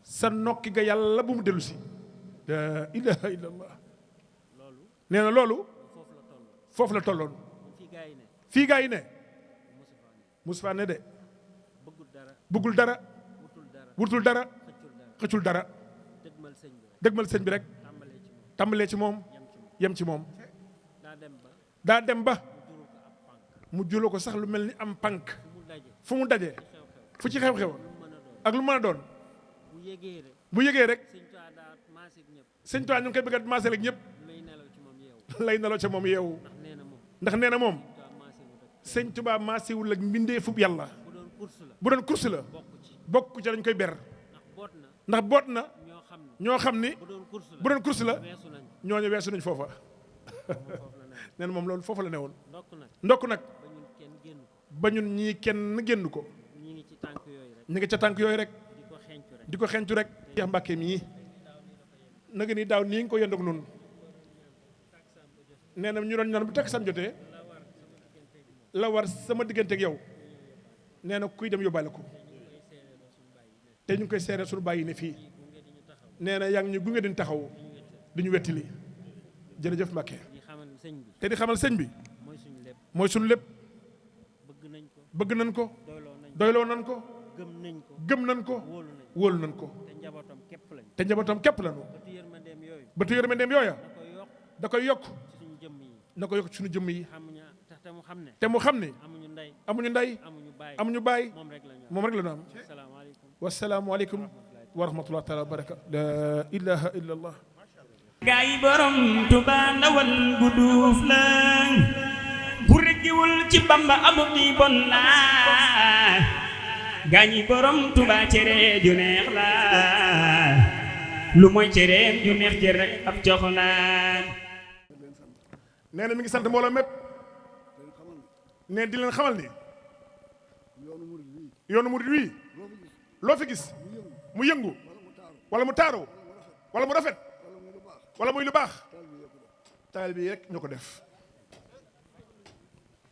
sa nokki ga yàlla bu mu dellu si la ilaha illallah nee na loolu foofu la tolloon fii gaa yi ne Moustapha ne de bëggul dara wutul dara xëccul dara dëgmal sëñ bi rek tàmbalee ci moom yem ci moom daa dem ba mu juloo ko sax lu mel ni am pànk fu mu daje fu ci xew-xew ak lu mën a doon bu yëgee rek sëñ Tuubaa ñu ngi koy bëgg a maasee rek ñëpp lay nelaw ca moom yeewu ndax nee na moom sëñ Tuubaa maasewul ak mbindee fub yàlla bu doon course la bokk ca dañ koy ber ndax boot na ñoo xam ni bu doon course la ñooñu weesu nañ foofa nee na moom loolu foofa la newoon ndokk nag ba ñun ñii kenn génn ko ñu ngi ca tànk yooyu rek di ko xencu rek Cheikh Mbacke mii nag ni daaw nii nga ko yëndoog noonu nee na ñu doon ñaan bu takk san jotee la war sama diggante ak yow nee na kuy dem yóbbaale ko te ñu ngi koy seere suñu bàyyi ne fii nee na yaa ngi ñu gunge diñ taxaw di ñu wettili jërëjëf Mbacke te di xamal sëñ bi mooy suñu lépp bëgg nañ ko doyloo nañ ko gëm nañ ko wóolu nañ ko te njabootam képp lañu bëtu yërmandeem yooya da koy yokk na ko yokk suñu jëmm yi te mu xam ne amuñu ndey amuñu baay moom rek la ñu am wasalaamu aleykum wa rahmatullah taala wa baraka la ilaha illa allah gaa yi borom Tuubaa ndawal gu duuf la bu reggiwul ci Bamba amul ni bon la gaa ñi borom Tuubaa cere ju neex la lu mooy cereem ju neex jër rek ab cox la nee na mi ngi sant mbooloo mépp ne di leen xamal ni yoonu murid wii loo fi gis mu yëngu wala mu taaru wala mu rafet wala muy lu baax taalibe yi rek ñoo ko def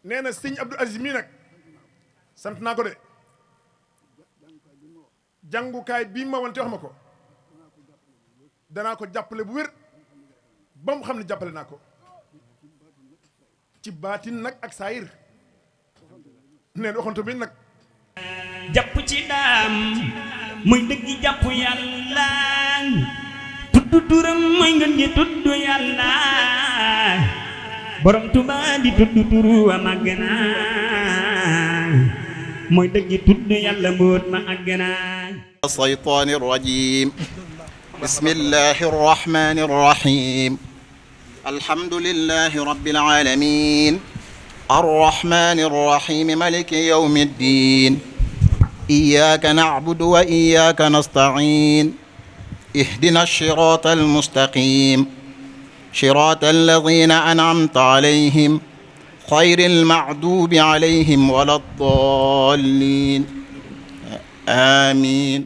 nee na sëñ Abdou Aziz mii nag sant naa ko de jàngukaay bii ma wante wax ma ko danaa ko jàppale bu wér ba mu xam ne jàppale naa ko ci baatin nag ak saayir neen waxantu bi nag jàpp ci daam muy dëgg jàpp yàlla tudd turam mooy ngeen ñi tudd yàlla borom Tuubaa di tudd turu wa màgg na mooy dëgg tudd yàlla mbóot ma àgg na الشيطان الرجيم بسم الله الرحمن الرحيم الحمد لله رب العالمين الرحمن الرحيم مالك يوم الدين إياك نعبد وإياك نستعين اهدنا الصراط المستقيم صراط الذين أنعمت عليهم غير المغضوب عليهم ولا الضالين آمين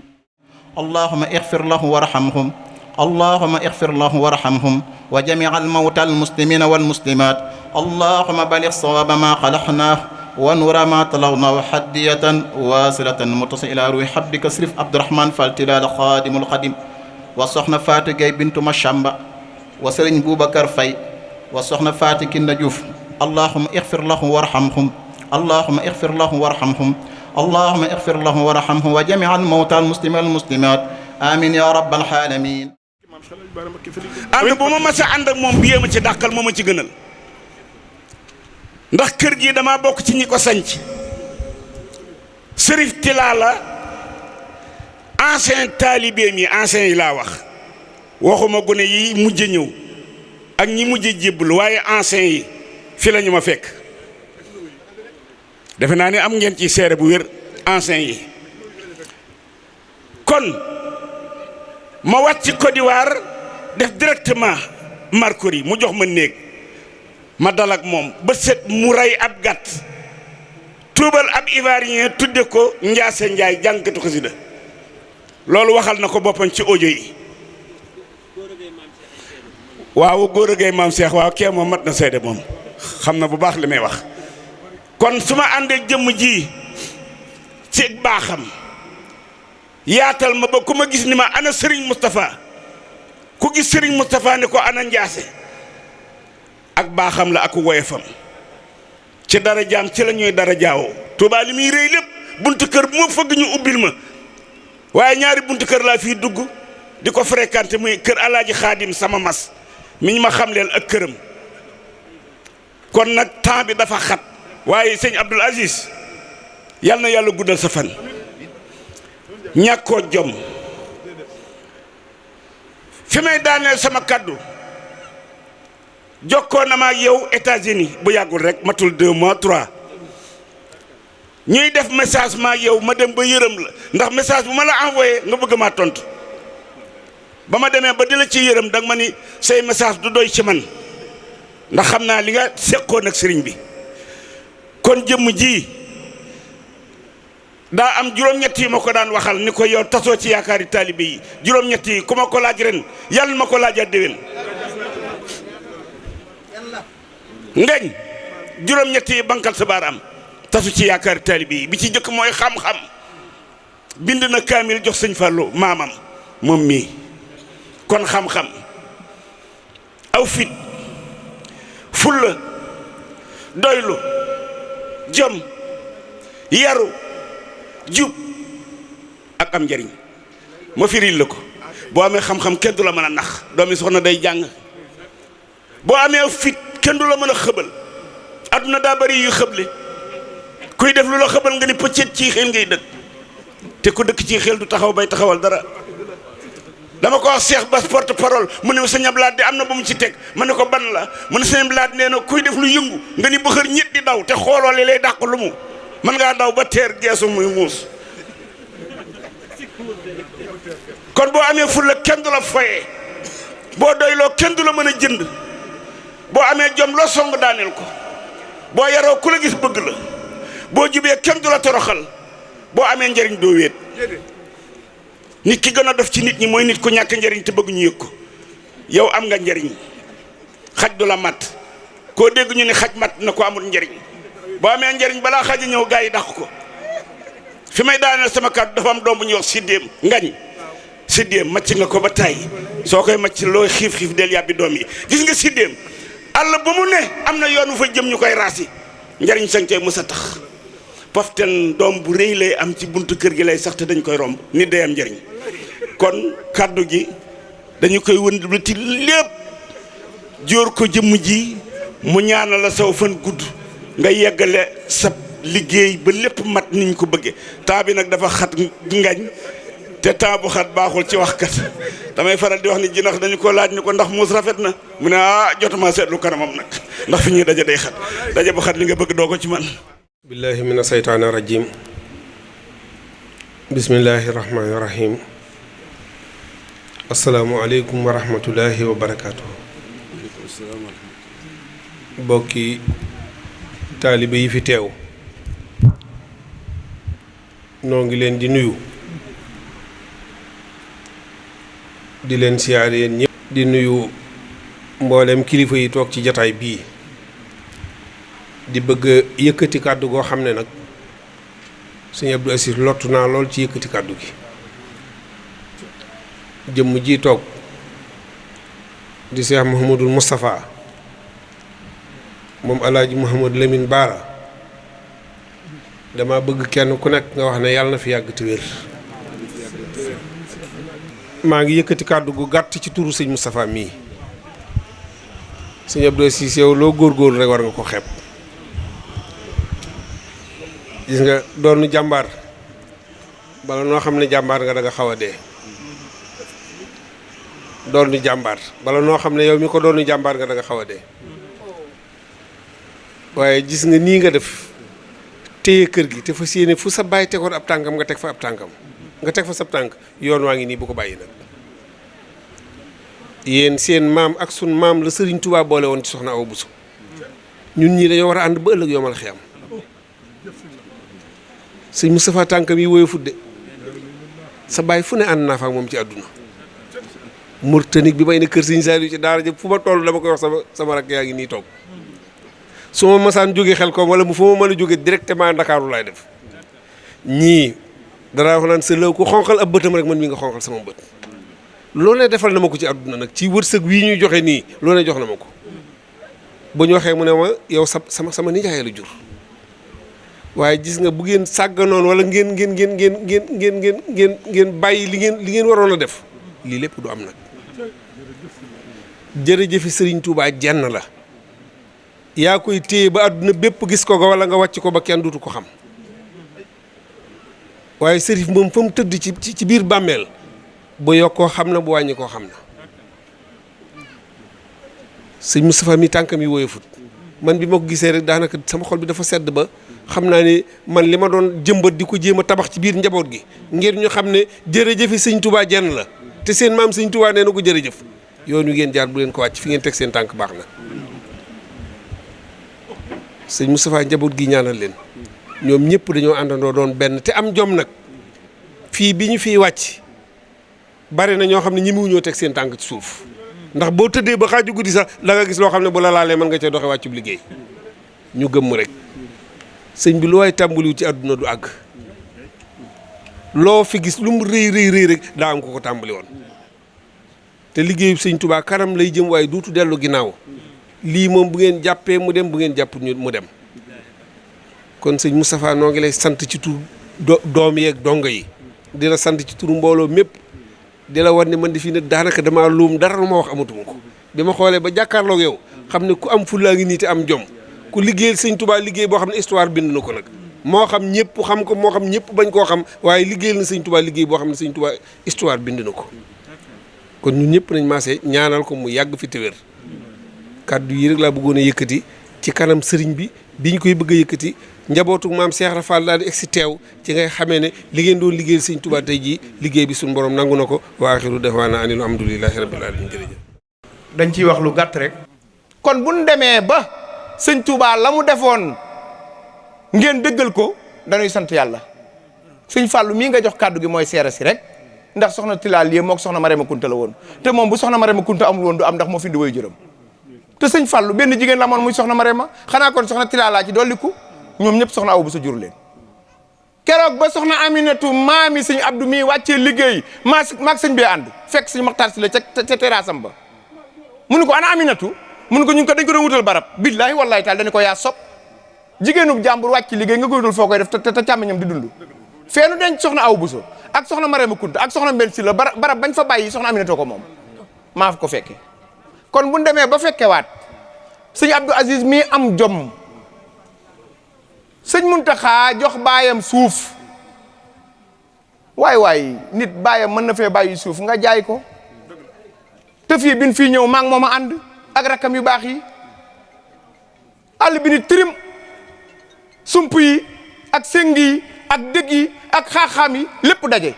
اللهم اغفر له وارحمهم اللهم اغفر له وارحمهم وجميع الموتى المسلمين والمسلمات اللهم بلغ صواب ما خلقناه ونور ما طلبناه حدية واصلة متصلة إلى روح حبك سرف عبد الرحمن فالتلال خادم القديم وصحنا فاتك بنت مشامبا وسرين بوبكر في وصحنا فاتك النجوف اللهم اغفر له وارحمهم اللهم اغفر له وارحمهم اللهم اغفر له وارحمه وجميع الموتى المسلمين والمسلمات آمين يا رب العالمين. ànd bu ma mas a ànd ak moom bi yéema ci dàqal moo ma ci gënal ndax kër gi dama bokk ci ñi ko sanc Sërif Tilala ancien taalibe mi ancien yi laa wax waxuma gone yi mujj ñëw ak ñi mujj jébbalu waaye ancien yi fi la ñu ma fekk defe naa ne am ngeen ci seere bu wér ancien yi kon ma wàcc Côte d'Ivoire def directement Marcory mu jox ma néeg ma dal ak moom ba set mu rey ab gàtt tuubal ab ivoirien tudde ko Njaase Njaay jàngkatu xasida loolu waxal na ko boppam ci audio yi waaw góor a gay maam Cheikh waaw kee moom mat na seede moom xam na bu baax li may wax kon su ma àndee jëmm ji ci baaxam yaatal ma ba ku ma gis ni ma ana Serigne Moustapha ku gis Serigne Moustapha ne ko ana Njaase ak baaxam la ak woyefam ci dara jaam ci la ñuy dara jaawoo Tuubaa li muy réy lépp buntu kër bu ma fëgg ñu ubbil ma waaye ñaari buntu kër laa fii dugg di ko fréquenté muy kër Alaaji Xaadim sama mas mi ñu ma xam leen ak këram kon nag temps bi dafa xat waaye sëñ Abdoul Aziz yal na yàlla guddal sa fan ñàkkoo jom fi may daaneel sama kaddu jokkoo na ma ak yow États-Unis bu yàggul rek matul 2 mois 3 ñuy def message ma ak yow ma dem ba yërëm la ndax message bu ma la envoyé nga bëgg maa tontu ba ma demee ba di la ci yërëm danga ma ni say message du doy ci man ndax xam naa li nga seqoon ak sëriñ bi kon jëmm ji daa am juróom-ñett yi ma ko daan waxal ni ko yow tasoo ci yaakaari taalibe yi juróom-ñett yi ku ma ko laaj ren yàlla ma ko laajaat déwén ngañ juróom-ñett yi bankal sa baaraam tasu ci yaakaari taalibe yi bi ci njëkk mooy xam-xam bind na kaamil jox sëñ Fallou maamam moom mii kon xam-xam aw fit fulla doylu jom yaru jub ak am njariñ ma firil la ko boo amee xam-xam kenn du la mën a nax doomi soxna day jàng boo amee fit kenn du la mën a xëbal adduna daa bari yu xëble kuy def lu la xëbal nga ni pëccet ci xel ngay dëkk te ku dëkk ci xel du taxaw bay taxawal dara dama ko wax Cheikh Bass porte parole mu ne sëñ Ablaat de am na ba mu ci teg ma ne ko ban la mu ne sëñ Ablaat nee na kuy def lu yëngu nga ni bëxër ñett di daw te xooloo li lay dàq lu mu mën ngaa daw ba teer geesu muy muus kon boo amee fulla kenn du la foyee boo doyloo kenn du la mën a jënd boo amee jom loo song daaneel ko boo yaroo ku la gis bëgg la boo jubee kenn du la toroxal boo amee njariñ doo wéet nit ki gën a def ci nit ñi mooy nit ku ñàkk njariñ te bëgg ñu yëg ko yow am nga njariñ xaj du la mat koo dégg ñu ne xaj mat na ko amul njariñ boo amee njariñ balaa xaj a ñëw gaa yi dàq ko fi may daaneel sama kàddu dafa am doom bu ñuy wax siddéem ngañ siddéem macc nga ko ba tàyyi soo koy macc looy xiif-xiif del yàbbi doom yi gis nga siddéem àll ba mu ne am na yoon wu fa jëm ñu koy raasi njariñ sancee mës a tax poften doom bu rëy lay am ci buntu kër gi lay sax te dañ koy romb nit day am njariñ kon kàddu gi dañu koy wëndati lépp jóor ko jëmm ji mu ñaanal la saw fan gudd nga yeggale sa liggéey ba lépp mat niñ ko bëggee temps bi nag dafa xat ngañ te temps bu xat baaxul ci wax kat damay faral di wax ni jinax dañu ko laaj ni ko ndax muus rafet na mu ne jotuma seetlu kanamam nag ndax fi ñuy daje day xat daje bu xat li nga bëgg doo ko ci man. billahi mina saytaani rajim bismillahi rahmaani rahim asalaamualeykum wa rahmatullahi wa barakaatu. bokki taalibe yi fi teew noo ngi leen di nuyu di leen siyaar yéen ñëpp di nuyu mboolem kilifa yi toog ci jataay bii di bëgg yëkkati kàddu goo xam ne nag sëñ Abdou Aziz lottu naa lool ci yëkkati kàddu gi jëmm ji toog di Cheikh Mouhamadul Moustapha moom alaaji Mouhamadou Lamine Baara dama bëgg kenn ku nekk nga wax ne yàlla na fi yàgg te wér. maa ngi yëkkati kàddu gu gàtt ci turu sëñ Moustapha mii sëñ Abdou Aziz yow loo góorgóorlu rek war nga ko xeeb gis nga doonu jàmbaar bala noo xam ne jàmbaar nga da nga xaw a dee doonu jàmbaar bala noo xam ne yow mi ko doonu jàmbaar nga da nga xaw a dee waaye gis nga nii nga def téye kër gi te fas yéene fu sa bàyyi tegoon ab tànkam nga teg fa ab tànkam nga teg fa sab tànk yoon waa ngi nii bu ko bàyyi nag yéen seen maam ak sun maam la Sëriñ Tuubaa boole woon ci soxna Awa Bousso ñun ñii dañoo war a ànd ba ëllëg yomal xiyam sëñ Moustapha tànkam yi woyo fudde sa bàyyi fu ne ànd naa fa ak moom ci àdduna Mauritanie bi may ne kër sëñ Saliou ci daara ja fu ma toll dama koy wax sama rakk yaa ngi nii toog su ma masaan jóge xel koom wala mu fa ma mën a jóge directement Ndakaaru laay def ñii danaa wax naan sa law ku xonqal ab bëtam rek man mi nga xonqal sama bët loolu ne defal na ma ko ci àdduna nag ci wërsëg wii ñuy joxe nii loolu ne jox na ma ko bu ñu waxee mu ne ma yow sama nijaay la jur waaye gis nga bu ngeen sàgganoon wala ngeen bàyyi li ngeen waroon a def lii lépp du am nag jërëjëfi Sëriñ Tuubaa jenn la yaa koy téye ba àdduna bépp gis ko ga wala nga wàcc ko ba kenn dutu ko xam waaye sërif moom fa mu tëdd ci biir bàmmeel bu yokkoo xam na bu wàññi koo xam na sëñ Moustapha mi tànkam yi woyofut man bi ma ko gisee rek daanaka sama xol bi dafa sedd ba xam naa ne man li ma doon jëmbat di ko jéem a tabax ci biir njaboot gi ngir ñu xam ne jërëjëfi sëñ Touba jenn la te seen maam sëñ Touba nee na ko jërëjëf yoon wi ngeen jaar bu leen ko wàcc fi ngeen teg seen tànk baax na sëñ Moustapha njaboot gi ñaanal leen ñoom ñëpp dañoo àndandoo doon benn te am jom nag fii bi ñu fiy wàcc bari na ñoo xam ne ñi mu ñoo teg seen tànk ci suuf ndax boo tëddee ba xaaju guddi sax la nga gis loo xam ne bu la laalee mën nga cee doxe wàccub liggéey ñu gëmm rek sëñ bi lu waay tàmbaliwu ci àdduna du àgg loo fi gis lu mu rëy rek daa am ko tàmbali woon te liggéeyu sëñ Touba kanam lay jëm waaye duutu dellu ginnaaw lii moom bu ngeen jàppee mu dem bu ngeen jàpp mu dem kon sëñ Moustapha noo ngi lay sant ci tur doom yeeg dongo yi di la sant ci turu mbooloo mépp di la war ne man di fii ne daanaka damaa luum dara lu ma wax amatuma ko bi ma xoolee ba jàkkaarloog yow xam ne ku am fullaa ngi nii te am jom ku liggéeyal sëñ Touba liggéey boo xam ne histoire bind na ko nag moo xam ñëpp xam ko moo xam ñëpp bañ koo xam waaye liggéeyal na sëñ Touba liggéey boo xam ne sëñ Touba histoire bind na ko kon ñun ñëpp nañ maasee ñaanal ko mu yàgg fi te wér kàddu yi rek laa bëggoon a yëkkati ci kanam sëriñ bi bi ñu koy bëgg a yëkkati njabootu maam Cheikh Rafal daal di egsi teew ci ngay xamee ne li ngeen doon liggéeyal sëñ Touba tey jii liggéey bi suñu borom nangu na ko wa axiru da'waana anil hamdulillahi rabbil alamin jërëjëf. dañ ciy wax lu gàtt rek. kon bu ñu demee ba sëñ Touba la mu defoon ngeen dëggal ko dañuy sant yàlla sëñ Fallou mii nga jox kàddu gi mooy seere si rek ndax soxna Tilaal yéen moog soxna Marema Kunta la woon te moom bu soxna Marema Kunta amul woon du am ndax moo fi indi woy juróom te sëñ Fallou benn jigéen la moon muy soxna Marema xanaa kon soxna Tilaal laa ci dolliku ñoom ñëpp soxna Awa Bousso jur leen keroog ba soxna Aminatu maami sëñ Abdou mii wàccee liggéey maag sëñ bee ànd fekk sëñ Maxtaar si la ca terrasse am ba mu ni ko ana Aminatu mu ni ko ñu ko dañ ko doon wutal barab billaahi wallaahi taala dañu ko yaa sob jigéenub jàmbur wàcc liggéey nga koy wutal foo koy def te càmmiñam di dund feenu denc soxna Awa Bousso ak soxna Marema Kunta ak soxna Mbène si la barab bañ fa bàyyi soxna Aminatu ko moom maa fa ko fekke kon bu ñu demee ba fekkewaat sëñ Abdou Aziz mii am jom sëñ Muntaxa jox baayam suuf waay nit bàyyam mën na fee bàyyi suuf nga jaay ko te fii bin fii ñëw maa ngi moom a ànd ak rakkam yu baax yi àll bi ni tirim sump yi ak sëng yi ak dëgg yi ak xaaxaam yi lépp daje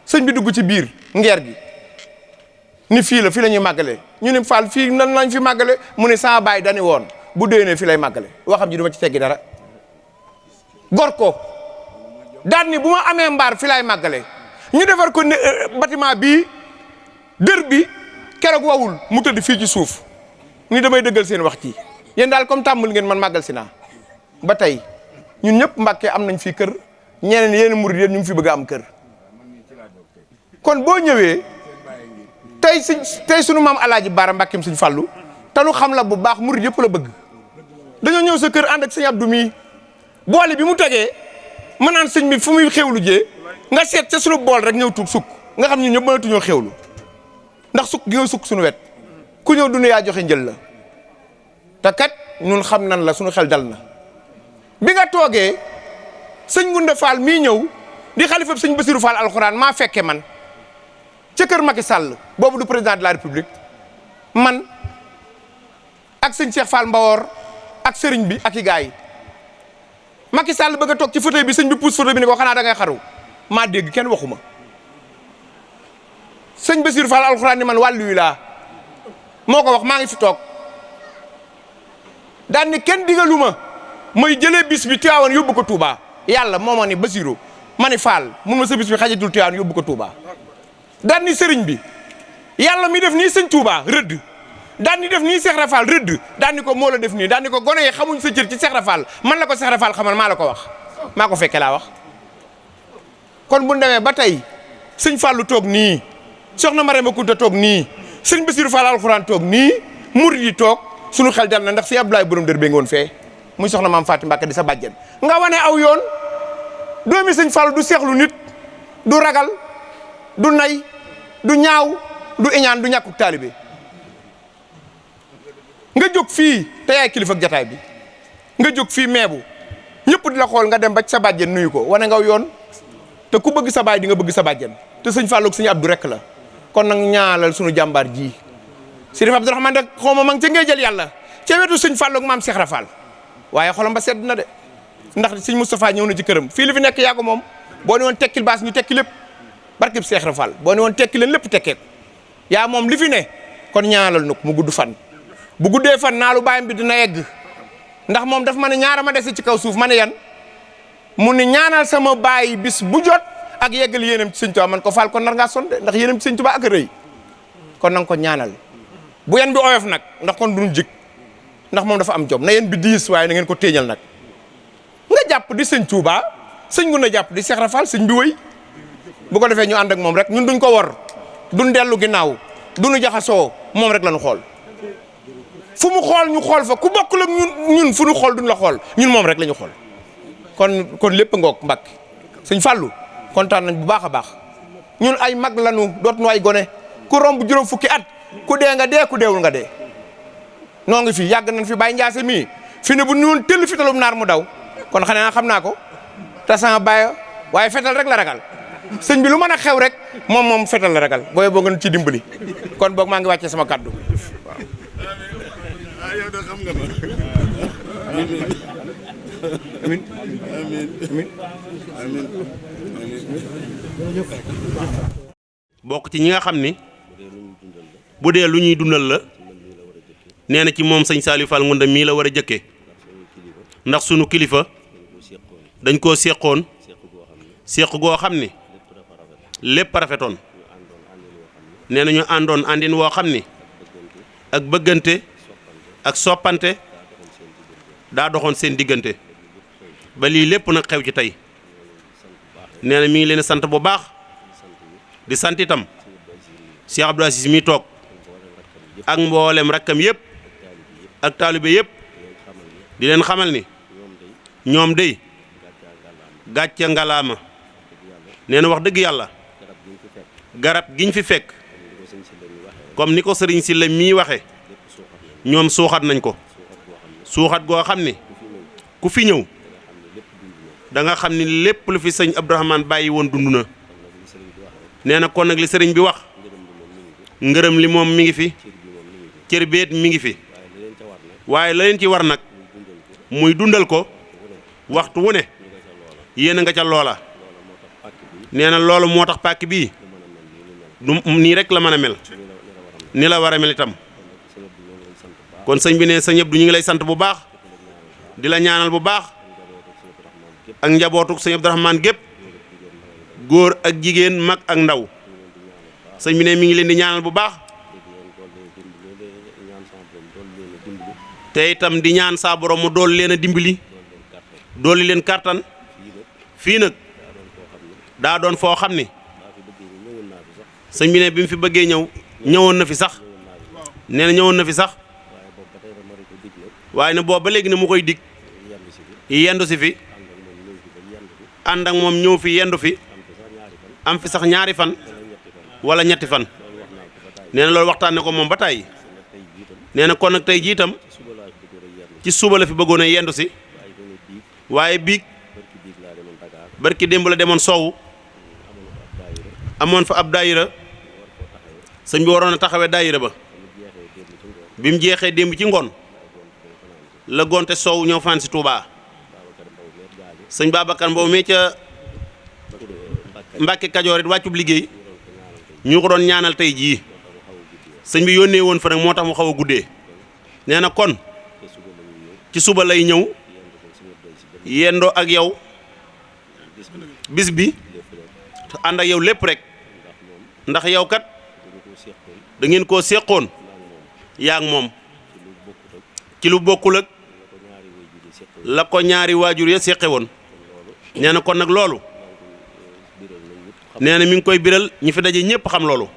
sëñ bi dugg ci biir ngeer gi ni fii la ñuy màggale ñu ne Fall fii nan lañ fi màggale mu ne sama baay dani woon bu déwénee fii lay màggale waxam ji du ma ci teggi dara gor ko daan ni bu ma amee mbaar fi laay màggale ñu defar ko ne bâtiment bii dër bi keroog wawul mu tëdd fii ci suuf ni damay dëggal seen wax ci yéen daal comme tàmbali ngeen man màggal si naa ba tey ñun ñëpp Mbàkke am nañ fii kër ñeneen yéen murid yéen ñu ngi fi bëgg a am kër kon boo ñëwee tey sunu maam Alaaji Baara Mbàkkeem Sëñ Fallu te lu xam la bu baax murid yëpp la bëgg dañoo ñëw sa kër ànd ak sëñ Abdou mii boole bi mu tegee ma naan sëñ bi fu muy xewlu jee nga seet ca sunu bool rek ñëw tuub sukk nga xam ñun ñëpp mënatuñoo xewlu ndax sukk gi nga sukk sunu wet ku ñëw dund yaa joxe njël la te kat ñun xam nan la sunu xel dal na bi nga toogee sëñ Ngunda Fall mii ñëw di xalifab sëñ Bassirou Fall alxuraan maa fekke man ca kër Macky Sall boobu du président de la République man ak sëñ Cheikh Fall Mbawor ak sëriñ bi ak i gars yi Macky Sall bëgg a toog ci fauteuil bi sëñ bi pousse fauteuil bi ni ko xanaa da ngay xaru maa dégg kenn waxuma sëñ Bassirou Fall alxuraan ni man wàllu wi laa moo ko wax maa ngi fi toog daan ni kenn digaluma mooy jëlee bis bi Tiwaawan yóbbu ko Touba yàlla moo ma ni Bassirou ma ni Fall mun ma sa bis bi xajatul Tiwaawan yóbbu ko Touba daan ni sëriñ bi yàlla mi def nii sëñ Touba rëdd daan ni def nii Cheikh Rafal rëdd daan ni ko moo la def nii daan ni ko gone yi xamuñ sa cër ci Cheikh Rafal man la ko Cheikh Rafal xamal maa la ko wax maa ko fekke laa wax kon bu demee ba tey sëñ Fallu toog nii soxna Marème Kunta toog nii sëñ Bassirou Fall alxuraan toog nii murid yi toog sunu xel dal na ndax si Abdoulaye borom dër bee ngoon fee muy soxna maam Fatou Mbacke di sa bàjjen nga wane aw yoon doomi sëñ Fallu du seexlu nit du ragal du nay du ñaaw du iñaan du ñàkkuk taalibe nga jóg fii te yaay kilifa ak jataay bi nga jóg fii meebu ñëpp di la xool nga dem ba sa bàjjen nuyu ko wane nga aw yoon te ku bëgg sa baay di nga bëgg sa bàjjen te sëñ Fallu ak sëñ Abdou rek la kon nag ñaalal sunu jàmbaar ji Sëriñ Abdourahmane rek xaw ma ca ngay jël yàlla ca wetu sëñ Fallu ak maam Cheikh Rafal waaye xolam ba sedd na de ndax sëñ Moustapha ñëw na ci këram fii li fi nekk yaa ko moom boo ne woon tekkil baas ñu tekki lépp barkib Cheikh Rafal boo ne woon tekki leen lépp tekkee ko yaa moom li fi ne kon ñaalal nu ko mu gudd fan bu guddee fan naalu baayam bi dina egg ndax moom daf ma ne ñaara ma dese ci kaw suuf ma ne yan mu ni ñaanal sama baay bis bu jot ak yeggal yéenam ci sëñ Tuubaa man ko Fall kon nar ngaa sonn de ndax yéenam ci sëñ Tuubaa ak rëy kon nanga ko ñaanal bu yen bi oyof nag ndax kon duñ jik ndax moom dafa am jom na yen bi diis waaye na ngeen ko téeñal nag nga jàpp di sëñ Tuubaa sëñ Ngunda jàpp di Cheikh Rafal sëñ bi wëy bu ko defee ñu ànd ak moom rek ñun duñ ko wor duñ dellu ginnaaw duñu jaxasoo moom rek lañu xool fu mu xool ñu xool fa ku bokkul ak ñun fu ñu xool duñ la xool ñun moom rek la ñu xool kon lépp ngoog Mbàkke sëñ Fallu kontaan nañ bu baax a baax ñun ay mag lañu dootuñu ay gone ku romb juróom fukki at ku dee nga dee ku deewul nga dee noo ngi fi yàgg nañ fi Baye Ndiasse mii fi ne bu ñu woon tëll fitalum naar mu daw kon xanaa xam naa ko te sama baay waaye fetal rek la ragal sëñ bi lu mën a xew rek moom fetal la ragal booy boo ngeen ci dimbali kon boog maa ngi wàccee sama kaddu amin amin amin bokk ci ñi nga xam ni bu dee lu ñuy dundal la nee na ci moom sëñ Saliou Fall Ngunda mii la war a jëkkee ndax sunu kilifa dañ koo séqoon séq goo xam ni lépp rafetoon nee na ñu àndoon àndin woo xam ni ak bëggante ak soppante daa doxoon seen diggante ba lii lépp nag xew ci tey nee na mi ngi leen sant bu baax di sant itam Cheikh Abdou Aziz mi toog ak mboolem rakkam yëpp ak taalibe yëpp di leen xamal ni ñoom dey gàcce ngalaama nee na wax dëgg yàlla garab giñ fi fekk comme ni ko sëriñ si la mii waxe ñoom suuxat nañ ko suuxat goo xam ni ku fi ñëw da nga xam ni lépp lu fi sëñ Abdourahmane bàyyi woon dund na nee na kon nag li sëriñ bi wax ngërëm li moom mi ngi fi cër beet mi ngi fi waaye la leen ci war nag muy dundal ko waxtu wu ne yéen a nga ca loola nee na loolu moo tax pàkk bii du nii rek la mën a mel ni la war a mel itam kon sëñ bi ne sëñ Abdou ñu ngi lay sant bu baax di la ñaanal bu baax ak njabootu sëñ Abdourahmane gépp góor ak jigéen mag ak ndaw sëñ bi ne mi ngi leen di ñaanal bu baax te itam di ñaan saa borom mu dool leen a dimbali dooli leen kàttan fii nag daa doon foo xam ni sëñ bi ne bi mu fi bëggee ñëwoon na fi sax nee na ñëwoon na fi sax waaye ne boobu ba léegi ne mu koy dig yendu si fi ànd ak moom ñëw fi yendu fi am fi sax ñaari fan wala ñetti fan nee na loolu waxtaan ne ko moom ba tàyyi nee na kon nag tey jiitam ci suba la fi bëggoon a yendu si waaye biig barki démb la demoon soowu amoon fa ab daayira sëñ bi waroon a taxawee daayira ba bi mu jeexee démb ci ngoon la gonte soow ñëw fan si Touba sëñ Babacar Mbow mee ca Mbàkke Kajoor it wàccub liggéey ñu ko doon ñaanal tey jii sëñ bi yónnee woon fa nag moo tax mu xaw a guddee nee na kon ci suba lay ñëw yendoo ak yow bis bi te ànd ak yow lépp rek ndax yow kat da ngeen koo séqoon yaa ak moom ci lu bokkul ak la ko ñaari waajur ya séqe woon nee na kon nag loolu nee na mi ngi koy biral ñi fi daje ñëpp xam loolu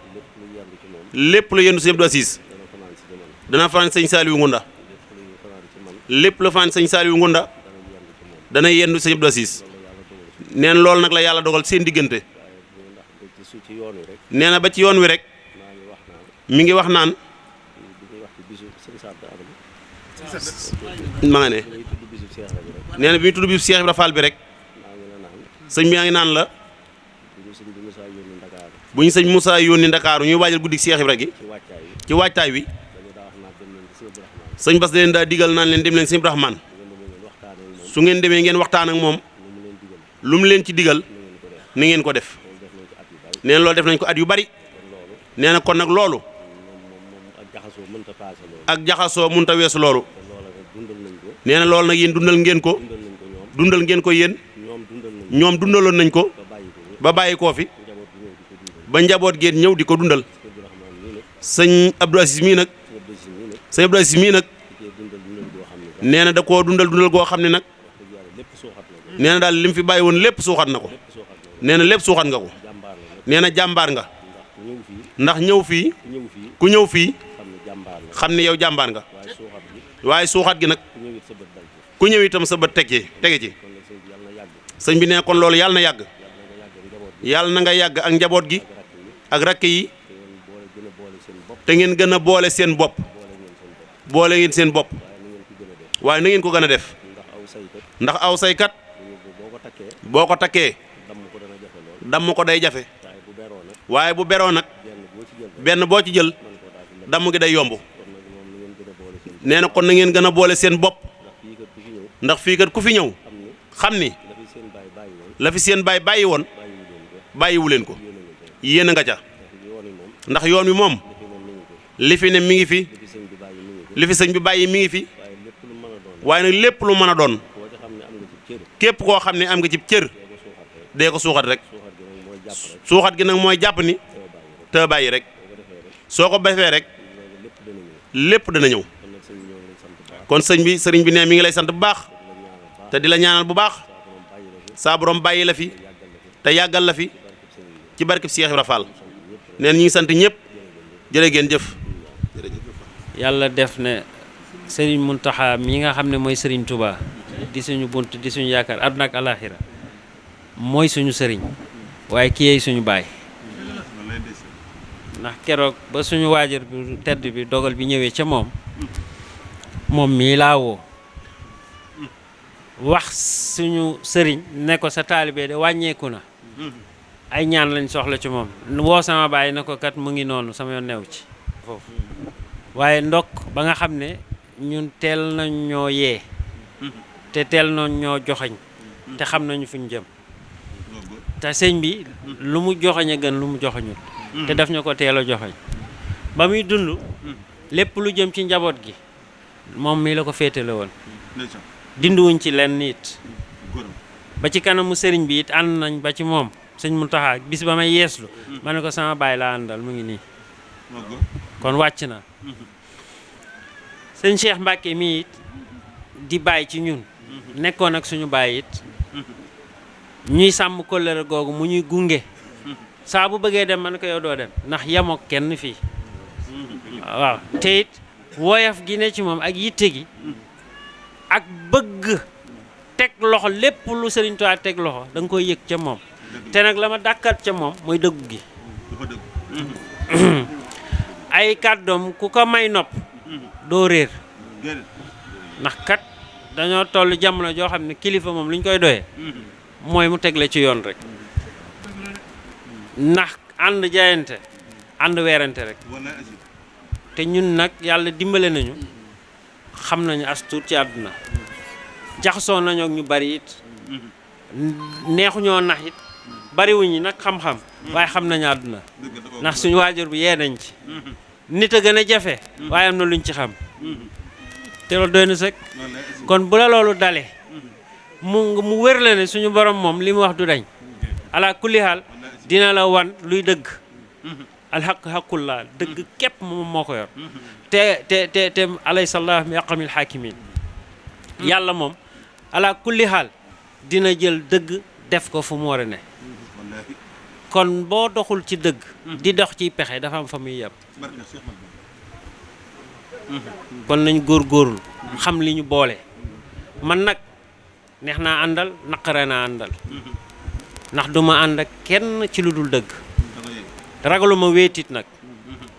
lépp lu yendu sëñ Abdou Aziz dana fanaan sëñ Saliou Ngunda lépp la fanaan sëñ Saliou Ngunda dana yendu sëñ Abdou Aziz nee na loolu nag la yàlla dogal seen diggante nee na ba ci yoon wi rek mi ngi wax naan ma nga ne nee na bi ñu tudd bi Cheikh Ibra Fall bi rek sëñ bi yaa ngi naan la bu ñu sëñ Moussa yónni Ndakaaru ñuy waajal guddi Cheikh Ibra gi ci waajtaay wi sëñ Bass leen daa digal naan leen dem leen sëñ Abdourahmane su ngeen demee ngeen waxtaan ak moom lu mu leen ci digal ni ngeen ko def nee na loolu def nañ ko at yu bari nee na kon nag loolu ak jaxasoo mënta weesu loolu nee na loolu nag yéen dundal ngeen ko yéen ñoom dundaloon nañ ko ba bàyyi koo fi ba njaboot geen ñëw di ko dundal sëñ Abdou Aziz mii nag nee na da koo dundal goo xam ne nag nee na daal li mu fi bàyyi woon lépp suuxat na ko nee na lépp suuxat nga ko nee na jàmbaar nga ndax ñëw fii ku ñëw fii xam ne yow jàmbaar nga waaye suuxat gi nag ku ñëw itam sa bët tege ci sëñ bi nee kon loolu yàlla na yàgg yàlla na nga yàgg ak njaboot gi ak rakk yi te ngeen gën a boole seen bopp boole ngeen seen bopp waaye na ngeen ko gën a def ndax aw saykat boo ko takkee damm ko day jafe waaye bu beroo nag benn boo ci jël damm gi day yomb nee na kon na ngeen gën a boole seen bopp ndax fii kat ku fi ñëw xam ni la fi seen baay bàyyi woon bàyyiwu leen ko yéen a nga ca ndax yoon wi moom li fi ne mi ngi fi li fi sëñ bi bàyyi mi ngi fi waaye nag lépp lu mën a doon képp koo xam ne am nga ci cër dee ko suuxat rek suuxat gi nag mooy jàpp ni te bàyyi rek soo ko defee rek lépp dana ñëw kon sëriñ bi ne mi ngi lay sant bu baax te di la ñaanal bu baax saa borom bàyyi la fi te yàggal la fi ci barkeb Cheikh Ibra Fall neen ñi ngi sant ñëpp jërë ngeen jëf. yàlla def ne sëriñ Muntaxa mi nga xam ne mooy sëriñ Touba di suñu bunt di suñu yaakaar àdduna ak alaaxira mooy suñu sëriñ waaye kii suñu baay ndax keroog ba suñu waajur bi tedd bi dogal bi ñëwee ca moom mii laa woo wax suñu sëriñ ne ko sa taalibe de wàññeeku na ay ñaan lañ soxla ci moom woo sama baay na ko kat mu ngi noonu sama yoon new ci foofu waaye ndokk ba nga xam ne ñun teel nañ ñoo yee te teel nañ ñoo joxañ te xam nañu fuñ jëm te sëñ bi lu mu joxañ a gën lu mu joxañut te daf ñu ko teel a joxañ ba muy dund lépp lu jëm ci njaboot gi moom mii la ko féetale woon dinduwuñ ci lenn it ba ci kanamu sëriñ bi it ànd nañ ba ci moom sëñ Muntaxa bis ba may yeeslu ma ne ko sama baay laa àndal mu ngi nii kon wàcc na sëñ Cheikh Mbacke mii it di baay ci ñun nekkoon ak suñu baay it ñuy sàmm kóllëre googu mu ñuy gunge saa bu bëggee dem man ko yow doo dem ndax yemook kenn fii waaw te it woyof gi ne ci moom ak yitte gi ak bëgg teg loxo lépp lu Sëriñ Tuubaa teg loxo da nga koy yëg ca moom te nag la ma dàkkat ca moom mooy dëggu gi ay kàddoom ku ko may nopp doo réer ndax kat dañoo toll jamono joo xam ne kilifa moom li ñu koy doyee mooy mu tegle ci yoon rek ndax ànd jaayante ànd weerante rek te ñun nag yàlla dimbale nañu xam nañu as tuut ci àdduna jaxasoo nañoo ak ñu bari it neexuñoo nax it bariwuñu nag xam-xam waaye xam nañu àdduna ndax suñu waajur bi yee nañ ci nit a gën a jafe waaye am na luñ ci xam te loolu doy na sëkk kon bu la loolu dalee mu wér la ne suñu borom moom li mu wax du dañ ala kulli haal dina la wan luy dëgg alxaq xaqullaa dëgg képp moom moo ko yor te alaysallah mi aqamil xaakimin yàlla moom ala kulli haal dina jël dëgg def ko fu mu war a ne kon boo doxul ci dëgg di dox ciy pexe dafa am fa muy yem kon nañ góorgóorlu xam li ñu boole man nag neex naa àndal naqare naa àndal ndax duma ànd ak kenn ci lu dul dëgg ragaluma wéetit nag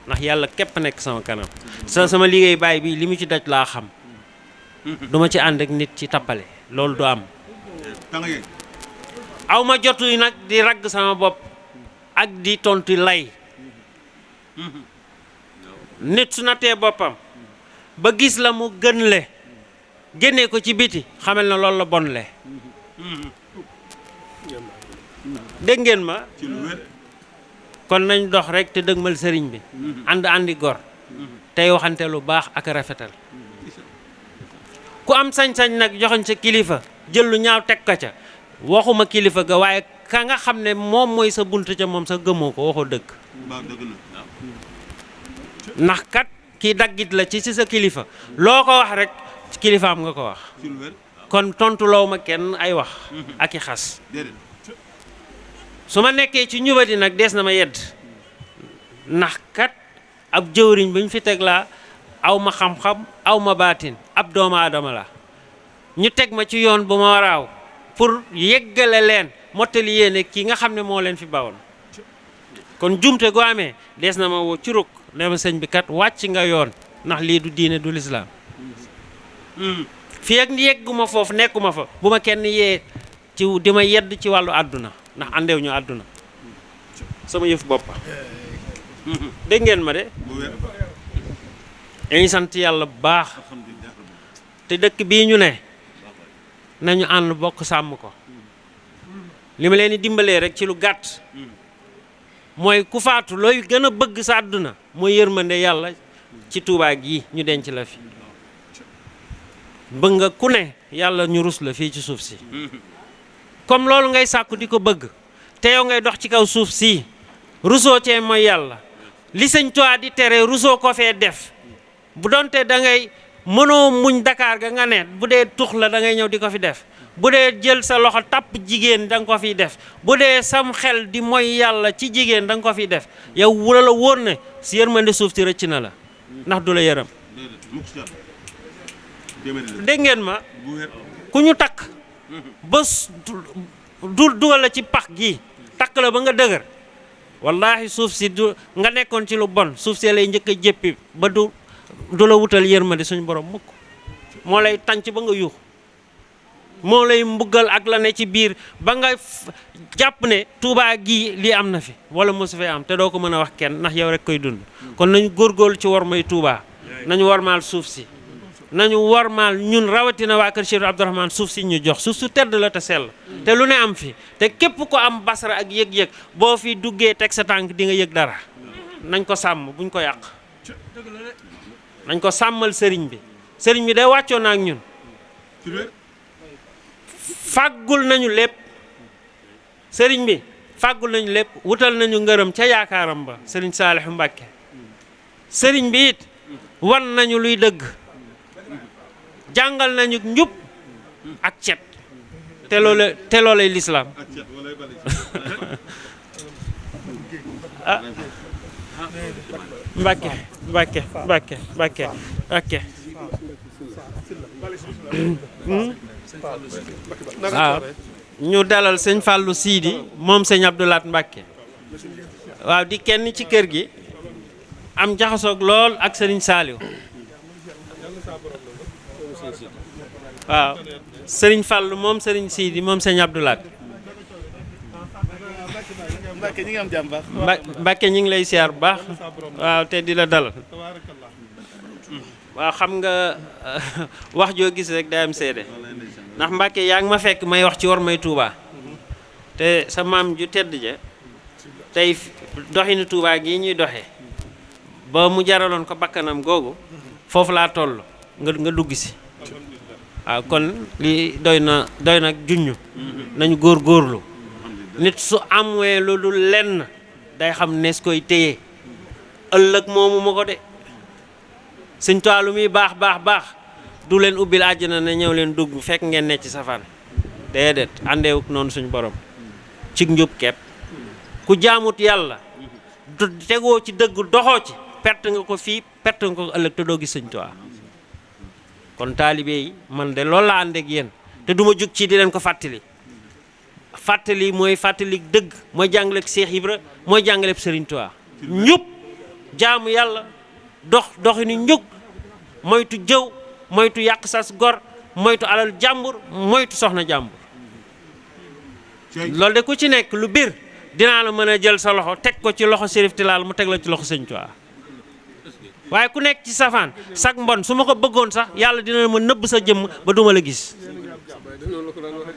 ndax yàlla képp nekk sama kanam sama liggéey baay bi li mu ci daj laa xam duma ci ànd ak nit ci tappale loolu du am aw ma jotu nag di ragg sama bopp ak di tontu lay nit su nattee boppam ba gis la mu gën le génnee ko ci biti xamal na loolu la bon le dégg ngeen ma kon nañ dox rek te dëgmal sëriñ bi àndi gor tey waxante lu baax ak rafetal ku am sañ-sañ nag joxoñ sa kilifa jël lu ñaaw teg ka ca waxuma kilifa ga waaye ka nga xam ne moom mooy sa bunt ca moom sa gëmoo ko waxoo dëgg ndax kat kii daggit la ci sa kilifa loo ko wax rek kilifaam nga ko wax kon tontu loow ma kenn ay wax ak i xas su ma nekkee ci ñubadi nag dees na ma yedd ndax kat ab jëwriñ bu ñu fi teg laa aw ma xam-xam aw ma baatin ab doomu aadama la ñu teg ma ci yoon bu ma waraaw pour yeggale leen mottali yéene kii nga xam ne moo leen fi bawoon kon jumte gu amee dees na ma woo ci rukk ne ma sëñ bi kat wàcc nga yoon ndax lii du diine du lislaam fii ak yegguma foofu nekkuma fa bu ma kenn yee ci di ma yedd ci wàllu àdduna ndax àndeew ñu àdduna sama yëf boppa dégg ngeen ma de dañuy sant yàlla bu baax te dëkk bii ñu ne nañu ànd bokk sàmm ko li ma leen di dimbalee rek ci lu gàtt mooy ku faatu looy gën a bëgg sa àdduna mooy yërmande yàlla ci Tuubaa gi ñu denc la fi bëgg nga ku ne yàlla ñu rus la fii ci suuf si comme loolu ngay sàkku di ko bëgg te yow ngay dox ci kaw suuf si rusoo cee mooy yàlla li Sëñ Tuubaa di tere rusoo ko fee def bu doonte da ngay mënoo muñ Dakar ga nga ne bu dee tux la da ngay ñëw di ko fi def bu dee jël sa loxo tàpp jigéen da nga ko fiy def bu dee sam xel di mooy yàlla ci jigéen da nga ko fiy def yow wula la wóor ne si yërmande suuf si rëcc na la ndax du la yërëm dégg ngeen ma ku ñu takk ba dugal la ci pax gi takk la ba nga dëgër wallaahi suuf si du nga nekkoon ci lu bon suuf see lay njëkk a jéppi ba du la wutal yërmande suñu borom mukk moo lay tànc ba nga yuux moo lay mbuggal ak la ne ci biir ba nga jàpp ne Touba gii lii am na fi wala mosu fee am te doo ko mën a wax kenn ndax yow rek koy dund kon nañu góorgóorlu ci wormay Touba nañu warmaal suuf si nañu warmaal ñun rawatina waa kër Cheikh Abdourahmane suuf si ñu jox suuf su tedd la te sell te lu ne am fi te képp ko am basara ak yëg-yëg boo fi duggee teg sa tànk di nga yëg dara nañ ko sàmm buñ ko yàq nañ ko sàmmal sëriñ bi day wàccoon na ak ñun fàggul nañu lépp sëriñ bi fàggul nañu lépp wutal nañu ngërëm ca yaakaaram ba sëriñ Saalihu Mbàkke sëriñ bi it wan nañu luy dëgg jàngal nañu njub ak cet te loolay lislaam ah Mbàkke waaw ñu dalal sëñ Fallou Sidi moom sëñ Abdoulaat Mbàkke waaw di kenn ci kër gi am jaxasoog lool ak sëriñ Saaliw waaw sëriñ Fallou moom sëriñ Sidi moom sëñ Abdoulaat Mbàkke ñi ngi lay siyaar bu baax waaw te di la dalal waaw xam nga wax joo gis rek day am seede ndax Mbàkke yaa ngi ma fekk may wax ci war may Touba te sa maam ju tedd ja tey doxinu Touba gii ñuy doxee ba mu jaraloon ko bakkanam googu foofu laa toll nga dugg si waaw kon li doy na junñu nañu góorgóorlu nit su amwee lu dul lenn day xam nees koy téye ëllëg moomu ma ko de sëñ Tuubaa lu muy baax du leen ubbil àjjana ne ñëw leen dugg fekk ngeen ne ci safaan déedéet àndeewuk noonu suñu borom ci njub kepp ku jaamut yàlla du tegoo ci dëgg doxoo ci perte nga ko fii perte nga ko ëllëg te doo gis sëñ Tuubaa kon taalibe yi man de loolu la ànd ak yéen te du ma jug ci di leen ko fàttali mooy fàttali dëgg mooy jàngaleeg Cheikh Ibra mooy jàngaleeg Serigne Touba njub jaamu yàlla doxinu njub moytu jëw moytu yàq sas gor moytu alal jàmbur moytu soxna jàmbur loolu de ku ci nekk lu biir dinaa la mën a jël sa loxo teg ko ci loxo Chérif Tilal mu teg la ci loxo Sëñ Touba waaye ku nekk ci safaan sag mbon su ma ko bëggoon sax yàlla dina ma nëbb sa jëmm ba duma la gis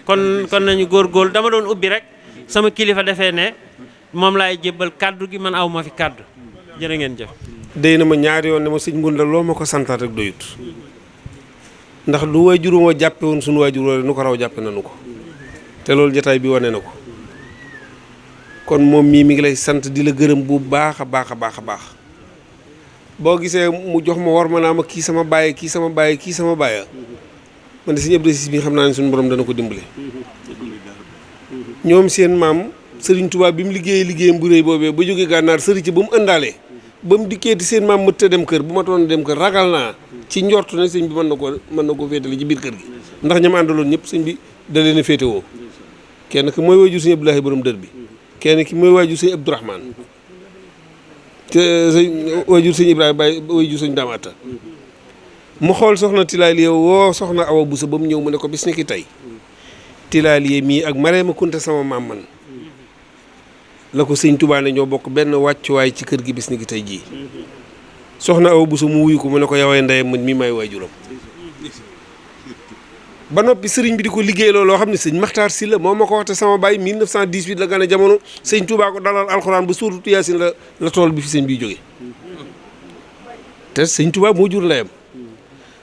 kon nañu góorgóorlu dama doon ubbi rek sama kilifa defee ne moom laay jébbal kàddu gi man aw ma fi kàddu jërë ngeen jëf. déy na ma ñaari yoon ne ma sëñ Ngunda loo ma ko santaat rek doyut ndax lu waajur moo jàppe woon suñu waajur woon nu ko raw jàppe nañu ko te loolu jataay bi wane na ko kon moom mii mi ngi lay sant di la gërëm bu baax a baax a baax a baax boo gisee mu jox ma war ma naa ma kii sama baay kii sama baay kii sama baaya man de sëñ Abdou Aziz bi xam naa ne suñu borom dana ko dimbale ñoom seen maam Serigne Touba bi mu liggéeyam bu réy boobee ba jógee gànnaar sëri ci ba mu ëndaalee ba mu dikkeeti seen maam mëtt a dem kër bu ma toon dem kër ragal naa ci njortu ne sëñ bi mën na koo féetale ci biir kër gi ndax ñam àndaloon ñëpp sëñ bi da leen a féetewoo kenn ki mooy waajur sëñ Abdoulahi borom dër bi kenn ki mooy waajur sëñ Abdourahmane te sëñ waajur sëñ Ibrahima Baye waajur sëñ Damata mu xool soxna Tilaaliye woo soxna Awa Busa ba mu ñëw mu ne ko bis ni ki tey Tilaaliye mii ak Mareema Kunta sama maam man la ko sëñ Tuubaa ne ñoo bokk benn wàccuwaay ci kër gi bis ni ki tey jii soxna Awa Busa mu wuyu ko mu ne ko yaway ndeyam man mii may waajuram ba noppi sëriñ bi di ko liggéey loolu loo xam ne sëñ Maxtaar Si la moo ma ko wax te sama baay 1918 la gane jamono sëñ Tuubaa ko dalal alxuraan ba suuratu Yaasin la tool bi fi sëñ biy jóge te sëñ Tuubaa moo jur ndeyam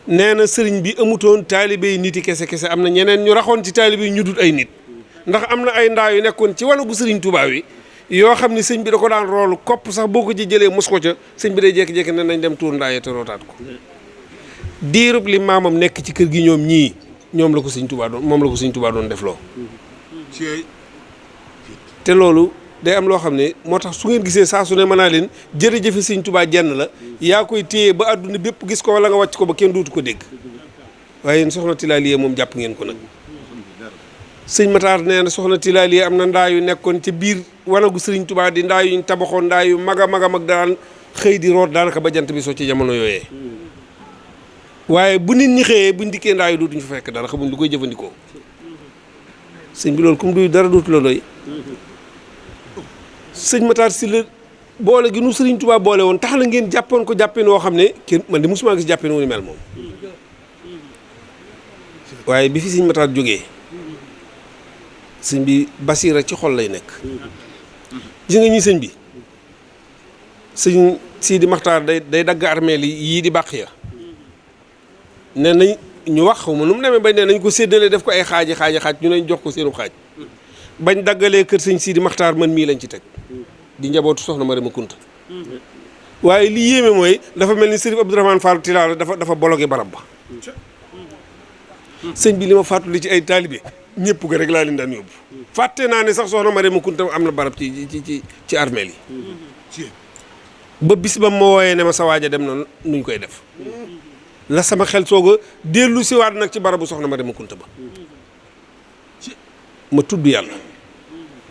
nee na sëriñ bi amutoon taalibe yi nit yi kese am na ñeneen ñu raxoon ci taalibe yi ñu dut ay nit ndax am na ay ndaa yu nekkoon ci wàllu sëriñ Tuubaa wi yoo xam ne sëñ bi da ko daan roolu kopp sax boo ko ci jëlee mos ko ca sëñ bi day jékki-jékki ne nañ dem tuur ndaa ya te rootaat ko diirub li maamam nekk ci kër gi ñoom ñii ñoom la ko sëñ Tuubaa doon def loo te loolu day am loo xam ne moo tax su ngeen gisee saa su ne mën naa leen jërëjëfe sëñ Tuubaa jenn la yaa koy téye ba àdduna bépp gis ko wala nga wàcc ko ba kenn dootu ko dégg waaye yéen soxna Tilaaliye moom jàpp ngeen ko nag sëñ Matar nee na soxna Tilaaliye am na ndaa yu nekkoon ca biir wanagu sëriñ Tuubaa di ndaa yuñ tabaxoon ndaa yu mag a mag daan xëy di root daanaka ba jant bi soo ci jamono yooyee waaye bu nit ñi xëyee buñ dikkee ndaa yu dootuñu fa fekk dara xamuñ lu koy jëfandikoo sëñ bi loolu comme duy dara dootu la doy sëñ Matar Sylla boole gi nu Sëriñ Tuubaa boole woon tax na ngeen jàppoon ko jàppeen woo xam ne kenn man de mosuma gis jàppeen wu ni mel moom waaye bi fi sëñ Matar jógee sëñ bi basiira ci xol lay nekk gis nga ñi sëñ bi sëñ Sidi Maxtaar day dagg armeel yii di bàq ya ne nañ ñu wax xaw ma nu mu demee bañ ne nañ ko séddale def ko ay xaaj ñu nañ jox ko seenu xaaj bañ daggalee kër sëñ Sidi Maxtaar man mii lañ ci teg di njabootu soxna Marema Kunta waaye li yéeme mooy dafa mel ni Sëriñ Abdourahmane Fall Tilala dafa bologe barab ba sëñ bi li ma fàttali ci ay taalibe ñëpp ko rek laa leen daan yóbbu fàtte naa ne sax soxna Marema Kunta am na barab ci armeel yi ba bis ba ma wooyee ne ma sa waaja dem na nuñ koy def la sama xel soog a dellu siwaat nag ci barabu soxna Marema Kunta ba ma tudd yàlla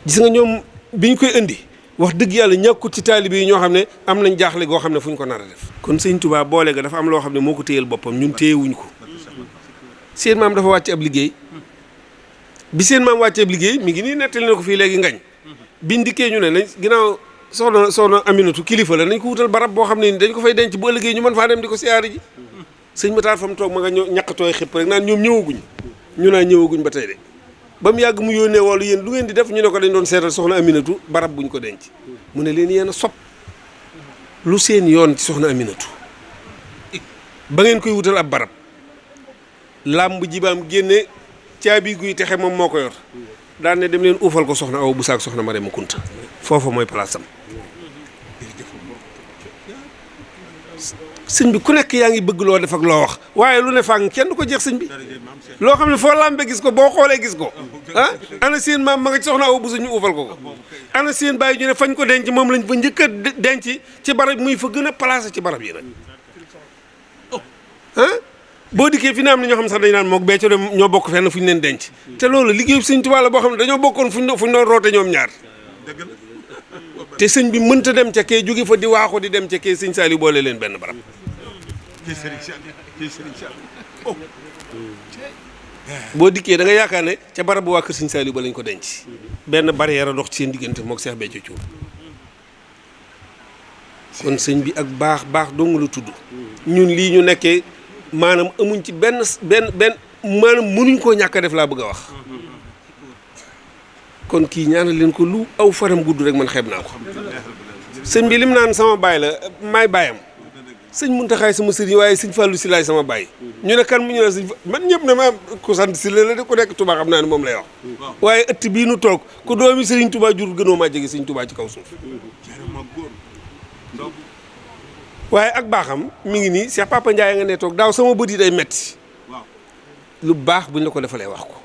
gis nga ñoom biñ koy indi wax dëgg yàlla ñàkkut ci taalibe yi ñoo xam ne am nañ jaaxle goo xam ne fu ñu ko nar a def kon sëñ Tuubaa boole ga dafa am loo xam ne moo ko téyel boppam ñun téyewuñ ko seen maam dafa wàcc ab liggéey bi seen maam wàcc ab liggéey mi ngi nii nettali na ko fii léegi ngañ biñ dikkee ñu ne nañ ginnaaw soxna Aminatu kilifa la nañ ko wutal barab boo xam ne ni dañ ko fay denc bu ëllëgee ñu mën faa dem di ko siyaare ji sëñ Matar fa mu toog ma nga ñaqatooy xëpp rek naan ñoom ñëwaguñ ñu naa ñëwaguñ ba tey de ba mu yàgg mu yónnee woolu yéen lu ngeen di def ñu ne ko dañ doon seetal soxna Aminatu barab buñ ko denc mu ne leen yéen a sopp lu seen yoon ci soxna Aminatu ba ngeen koy wutal ab barab làmb jibaam génne caabi guy texe moom moo ko yor daan ne dem leen uufal ko soxna Awa bu saak soxna Marema Kunta foofa mooy place am sëñ bi ku nekk yaa ngi bëgg loo def ak loo wax waaye lu ne fàng kenn du ko jeex sëñ bi loo xam ne foo làmbe gis ko boo xoolee gis ko ah ana seen maam ma nga ci soxna Awa bu sa ñu uufal ko ana seen bàyyi ñu ne fañ ko denc moom lañ fa njëkk a denc ci barab muy fa gën a placé ci barab yi nag ah boo dikkee fi ne am na ñoo xam sax dañ naan mook becco de ñoo bokk fenn fu ñu leen denc te loolu liggéeyu sëñ Tuubaa la boo xam ne dañoo bokkoon fu ñu doon roote ñoom ñaar te sëñ bi mënta dem ca kee jóge fa di waaxu di dem ca kee sëñ Saliou boole leen benn barab boo dikkee da nga yaakaar ne ca barab bu waa kër sëñ Saliou ba lañ ko denc benn barrière a dox ci seen diggante mook Seex Béthio Thioune kon sëñ bi ak baax dong la tudd ñun lii ñu nekkee maanaam amuñ ci benn maanaam mënuñ koo ñàkk a def laa bëgg a wax kon kii ñaanal leen ko lu aw faram gudd rek man xeeb naa ko sëñ bi lim naan sama baay la maay baayam sëñ Muntaxaay sama sëriñ waaye sëñ Fallou si laay sama baay ñu ne kan mu ñu ne sëñ man ñëpp ne ma ku sant si la de ku nekk Touba xam naa ne moom lay wax waaye ëtt bii nu toog ku doomi sëriñ Touba jur gënoo maa jege sëñ Touba ci kaw suuf waaye ak baaxam mi ngi nii Cheikh Papa Ndiaye nga ne toog daaw sama bët yi day metti lu baax buñ la ko defalee wax ko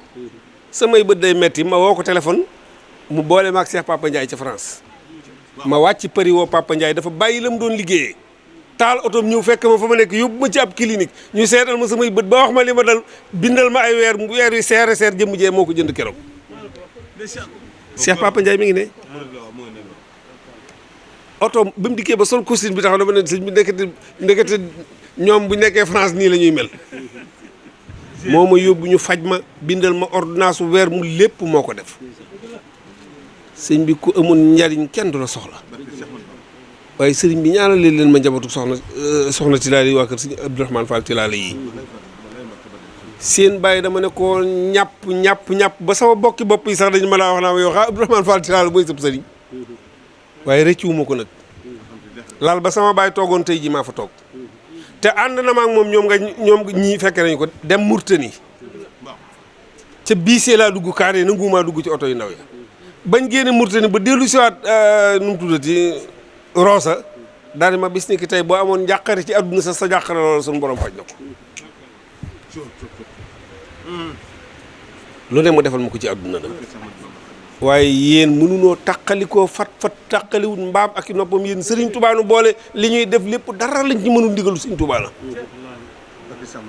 samay bët day metti ma woo ko téléphone mu boole ma ak Cheikh Papa Ndiaye ca France ma wàcc Paris woo Papa Ndiaye dafa bàyyi la mu doon liggéeyee taal otoom ñëw fekk ma fa ma nekk yóbbu ma ci ab clinique ñu seetal ma samay bët ba wax ma li ma dal bindal ma ay weer yu seer jëmm jee moo ko jënd keroog Cheikh Papa Ndiaye mi ngi ne oto bi mu dikkee ba sol costume bi taxaw dama ne sëñ bi ndekete ñoom bu nekkee France nii la ñuy mel moo ma yóbbu ñu faj ma bindal ma ordonnance bu weer mu lépp moo ko def sëñ bi ku amoon njariñ kenn du la soxla waaye sëriñ bi ñaanal leen ma njabootu soxna Tilala yi waa kër sëñ Abdourahmane Fall Tilala yi seen bàyyi dama ne ko ñàpp ba sama bokki bopp yi sax dañu ma laa wax naa ma yow xaa Abdourahmane Fall Tilala mooy sëb sëriñ waaye rëccuwuma ko nag laal ba sama baay toogoon tey ji maa fa toog te ànd na ma ak moom ñoom ñii fekke nañu ko dem Murtani ca biisee laa dugg kaaree nanguwumaa dugg ci oto yu ndaw yi bañ génne Murtani ba dellu siwaat nu mu tuddati Roosa daal di ma bis ni ki tey boo amoon njàqare ci àdduna sa njàqare loolu suñu borom faj na ko lu ne mu defal ma ko ci àdduna nag waaye yéen mënunoo taqalikoo fat taqaliwut mbaam ak i noppam yéen Sëriñ Tuubaa nu boole li ñuy def lépp dara lañ ci mënul ndigalu Sëriñ Tuubaa la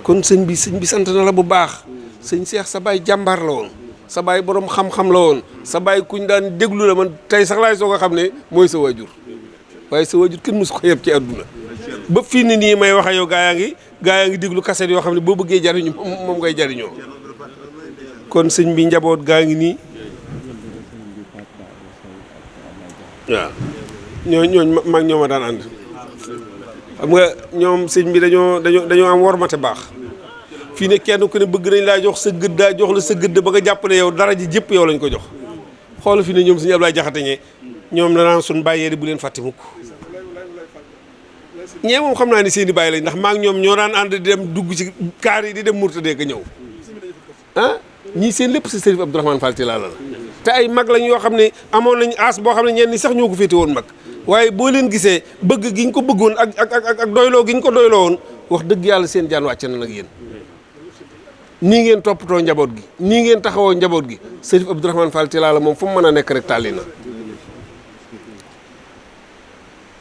kon sëñ bi sant na la bu baax sëñ Seex sa baay jàmbaar la woon sa baay borom xam-xam la woon sa baay kuñ daan déglu la man tey sax laay soog a xam ne mooy sa waajur waaye sa waajur kenn mësu ko yeb ci àdduna ba fii ni nii may wax ak yow gaa yaa ngi déglu kaset yoo xam ne boo bëggee jariñu moom ngay jariñoo kon sëñ bi njaboot gaa ngi nii waaw ñooñ mag ñoo ma daan ànd xam nga ñoom sëñ bi dañoo am wormate baax fii ne kenn ku ne bëgg nañ laa jox sa gëdd jox la sa gëdd ba nga jàpp ne yow dara ji jëpp yow lañ ko jox xool fi ne ñoom sëñ Ablaye Jaxate ñee ñoom la naan suñ bàyyee di bu leen fàtte mukk ñee moom xam naa ni seen i bàyyi lañ ndax maa ngi ñoom ñoo daan ànd di dem dugg ci kaar yi di dem Mourtadé ka ñëw ñii seen lépp si Sërif Abdourahmane Fall Tilala la te ay mag lañ yoo xam ne amoon nañ as boo xam ne ñenn ñi sax ñoo ko féete woon mag waaye boo leen gisee bëgg gi ñu ko bëggoon ak doyloo gi ñu ko doyloo woon wax dëgg yàlla seen jaan wàcc na nag yéen nii ngeen toppatoo njaboot gi nii ngeen taxawoo njaboot gi Sërif Abdourahmane Fall Tilala moom fu mu mën a nekk rek tàlli na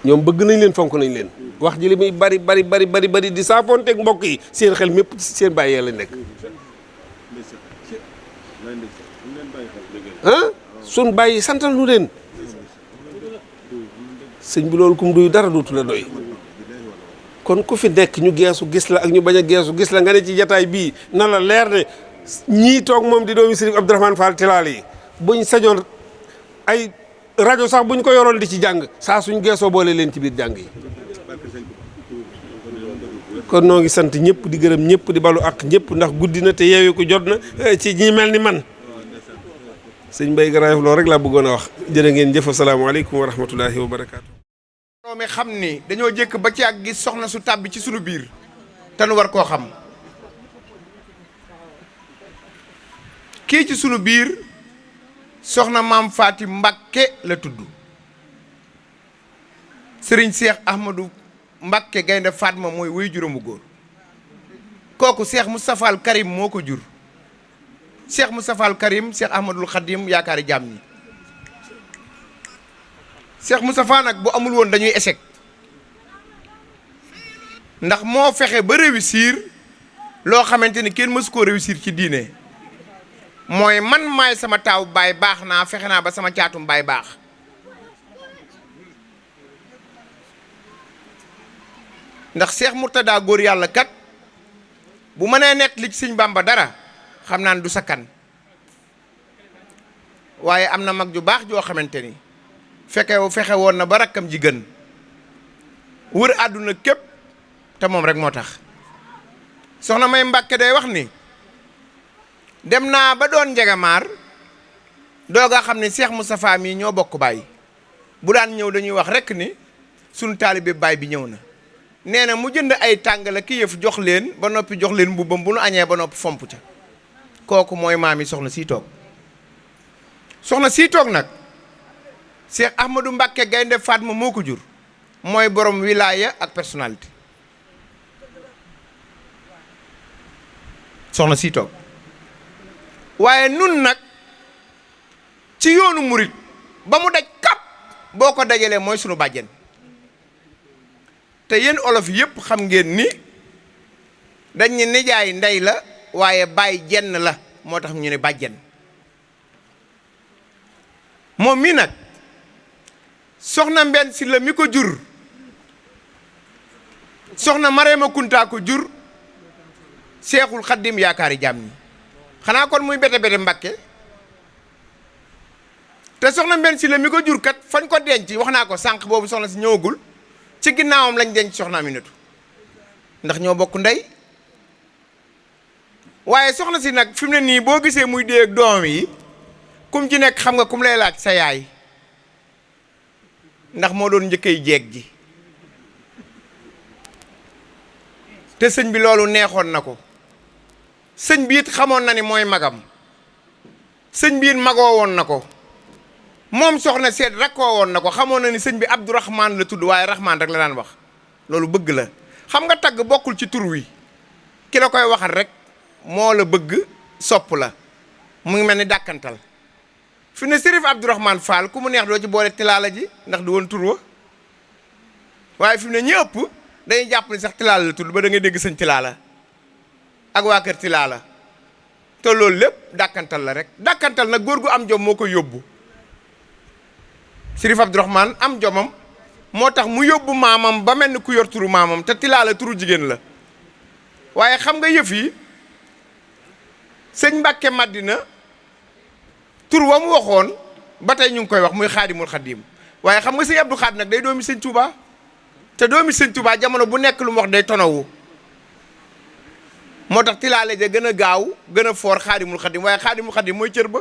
ñoom bëgg nañ leen fonk nañ leen wax ji li muy bari di saafoonteeg mbokk yi seen xel mépp seen bàyyee la nekk sun bàyyi santal nu leen sëñ bi loolu kum duy dara dootu la doy kon ku fi nekk ñu geesu gis la ak ñu bañ a geesu gis la nga ne ci jataay bii na la leer ne ñii toog moom di doomi Sërif Abdourahmane Fall Tilala yi buñ sañoon ay rajo sax buñ ko yoroon di ci jàng saa suñ geesoo boole leen ci biir jàng yi kon noo ngi sant ñëpp di gërëm ñëpp di balu ak ñëpp ndax guddi na te yeewu ko jot na ci ñi mel ni man sëñ Mbaye Garaaf loolu rek laa bëggoon a wax jërë ngeen jëf asalaamaaleykum wa rahmatullahi wa barakaatu. mi xam ni dañoo jëkk ba ci ak gis soxna su tàbbi ci sunu biir te nu war koo xam kii ci sunu biir soxna maam Faati Mbakke la tudd sëriñ Cheikh Ahmadou Mbakke Gaynde Fatma mooy wuy juróomu góor kooku Cheikh Moustapha al Karim moo ko jur Cheikh Moustapha al Karim Cheikh Ahmadul Khadim yaakaari jaam ñi Cheikh Moustapha nag bu amul woon dañuy échec ndax moo fexe ba réussir loo xamante ni kenn mësu koo réussir ci diine mooy man maay sama taaw baay baax naa fexe naa ba sama caatum baay baax ndax Cheikh Mourtada góor yàlla kat bu mënee nekk li ci sëñ Bamba dara xam naa ne du sakkan waaye am na mag ju baax joo xamante ni fexe woon na ba rakkam ji gën wër àdduna képp te moom rek moo tax soxna May Mbàkke day wax ni dem naa ba doon njegamaar dooga xam ne Cheikh Moustapha mii ñoo bokk baay bu daan ñëw dañuy wax rek ni sunu taalibe baay bi ñëw na nee na mu jënd ay tàngala ki yëf jox leen ba noppi jox leen mbubbam bu nu añee ba noppi fomp ca kooku mooy maam yi soxna sii toog soxna sii toog nag Cheikh Ahmadou Mbacké Gaynde Fatma moo ko jur mooy borom wilaya ak personnalité soxna sii toog waaye nun nag ci yoonu murit ba mu daj kap boo ko dajalee mooy sunu bàjjen te yéen olof yëpp xam ngeen ni dañ ne nijaay ndey la waaye baay jenn la moo tax ñu ne bàjjen moom mi nag soxna Mbenn Sylla mi ko jur soxna Mareema Kunta ko jur Seexul Xaddim yaakaari jaam ñi xanaa kon muy bete bete Mbàkke te soxna Mbenn Sylla mi ko jur kat fañ ko denc wax naa ko sànq boobu soxna si ñëwagul ci ginnaawam lañ denc soxna Aminatu ndax ñoo bokk ndey waaye soxna si nag fi mu ne nii boo gisee muy dee ak doom yi kum ci nekk xam nga kum lay laaj sa yaay ndax moo doon njëkkay jeeg ji te sëñ bi loolu neexoon na ko sëñ bi it xamoon na ni mooy magam sëñ bi it magoo woon na ko moom soxna seet rakkoo woon na ko xamoon na ni sëñ bi Abdourahman la tudd waaye Rahman rek la daan wax loolu bëgg la xam nga tagg bokkul ci tur wi ki la koy waxal rek moo la bëgg sopp la mu ngi mel ni dàkkantal fi ne Sërif Abdourahmane Fall ku mu neex doo ci boole Tilala ji ndax du woon tur wa waaye fi mu ne ñi ëpp dañuy jàpp ni sax Tilala la tudd ba da ngay dégg sëñ Tilala ak waa kër Tilala te loolu lépp dàkkantal la rek dàkkantal nag góor gu am jom moo koy yóbbu Sërif Abdourahmane am jomam moo tax mu yóbbu maamam ba mel ni ku yor turu maamam te Tilala turu jigéen la waaye xam nga yëf yi sëñ Mbàkke Madina tur wa mu waxoon ba tey ñu ngi koy wax muy xaadimul xadim waaye xam nga sëñ Abdou Khadre nag day doomi sëñ Touba te doomi sëñ Touba jamono bu nekk lu mu wax day tonawu moo tax tilaale ja gën a gaaw gën a foor xaadimul xadim waaye xaadimul xadim mooy cër ba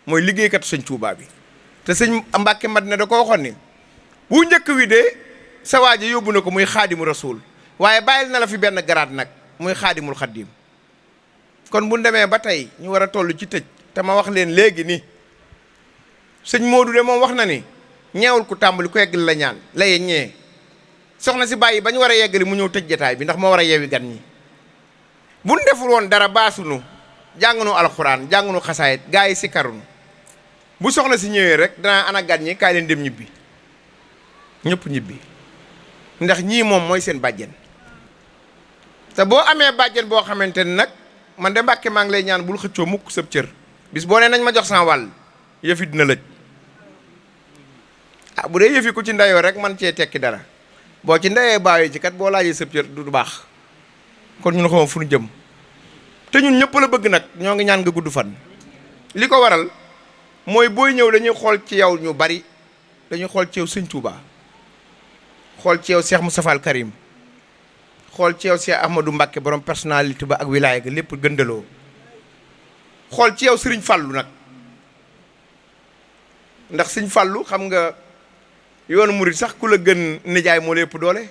mooy liggéeykatu sëñ Touba bi te sëñ Mbàkke Madina da ko waxoon ni bu njëkk wi de sa waa ji yóbbu na ko muy xaadimu rasul waaye bàyyil na la fi benn garaat nag muy xaadimul xadim kon bu demee ba tey ñu war a toll ci tëj te ma wax leen léegi ni sëñ Modou de moom wax na ni ñeewul ku tàmbali ku yeggali la ñaan laye ñee soxna si bàyyi ba ñu war a yeggali mu ñëw tëj jataay bi ndax moo war a yeewi gan ñi buñ deful woon dara baasunu jàngunu alxuraan jàngunu xasaayit gaa yi si karunu bu soxna si ñëwee rek danaa ana gan ñi kaay leen dem ñibbi ñëpp ñibbi ndax ñii moom mooy seen bàjjen te boo amee bàjjen boo xamante ni nag man de Mbàkke maa ngi lay ñaan bul xëccoo mukk sab cër bis boo nee nañ ma jox sama wàll yëfi dina lëj ah bu dee yëfi ku ci ndeyoo rek man cee tekki dara boo ci ndeyee baawee ci kat boo laajee sab cër du baax kon ñun xamoon fu ñu jëm te ñun ñëpp la bëgg nag ñoo ngi ñaan nga gudd fan li ko waral mooy booy ñëw dañuy xool ci yow ñu bari dañuy xool ci yow sëñ Touba xool ci yow Cheikh Moustapha Al Karim xool ci yow Cheikh Ahmadou Mbacké borom personnalité ba ak wilaaya ga lépp gëndaloo xool ci yow Sëriñ Fàllu nag ndax Sëriñ Fàllu xam nga yoonu murid sax ku la gën nijaay moo lépp doole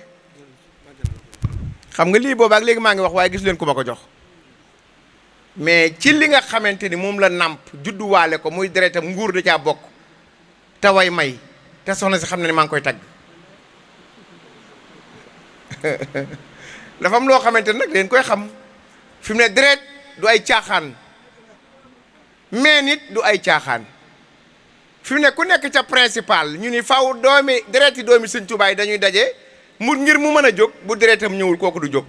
xam nga lii boobaak léegi maa ngi wax waaye gis leen ku ma ko jox mais ci li nga xamante ni moom la nàmp judduwaale ko muy deretam nguur da caa bokk te way may te soxna si xam ne ni maa ngi koy tagg dafa am loo xamante ni nag leen koy xam fi mu ne deret du ay caaxaan mais nit du ay caaxaan fi mu ne ku nekk ca principal ñu ni faw doomi dereti doomi sëñ Tuubaa yi dañuy daje mu ngir mu mën a jóg bu deretam ñëwul kooku du jóg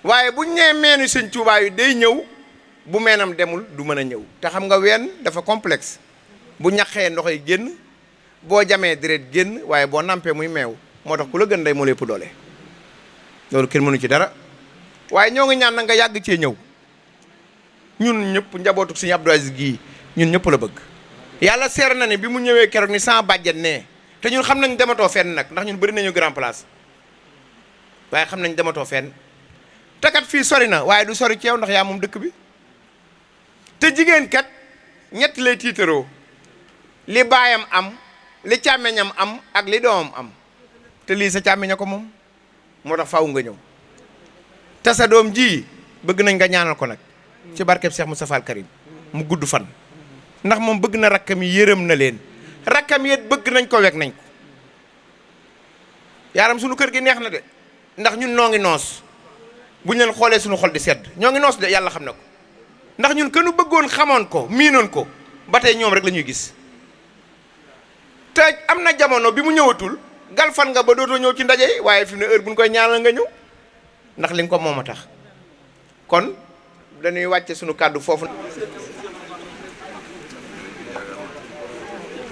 waaye buñ nee meenu sëñ Tuubaa yi day ñëw bu meenam demul du mën a ñëw te xam nga ween dafa complexe bu ñaqee ndox yi génn boo jamee deret génn waaye boo nampee muy meew moo tax ku la gën day moo lépp doole loolu kenn mënu ci dara waaye ñoo ngi ñaan na nga yàgg cee ñëw ñun ñëpp njabootu Sëñ Abdou Aziz gii ñun ñëpp la bëgg yàlla seer na ne bi mu ñëwee keroog ni sans bàjjen nee te ñun xam nañ dematoo fenn nag ndax ñun bëri nañu grand place waaye xam nañ dematoo fenn te kat fii sori na waaye du sori ci yow ndax yaa moom dëkk bi te jigéen kat ñett lay tiitaroo li baayam am li càmmeñam am ak li doomam am te lii sa càmmeña ko moom moo tax faaw nga ñëw te sa doom ji bëgg nañ nga ñaanal ko nag ci barkeb Cheikh Moustapha Al Karim mu gudd fan ndax moom bëgg na rakkam yi yërëm na leen rakkam yi bëgg nañ ko weg nañ ko yaaram sunu kër gi neex na de ndax ñun noo ngi noos bu ñu leen xoolee suñu xol di sedd ñoo ngi noos de yàlla xam na ko ndax ñun kënu bëggoon xamoon ko miinoon ko ba tey ñoom rek la ñuy gis te am na jamono bi mu ñëwatul galfan nga ba dootoo ñëw ci ndaje yi waaye fi mu ne heure bu ñu koy ñaanal nga ñëw ndax li nga ko moom a tax kon dañuy wàcce suñu kàddu foofu.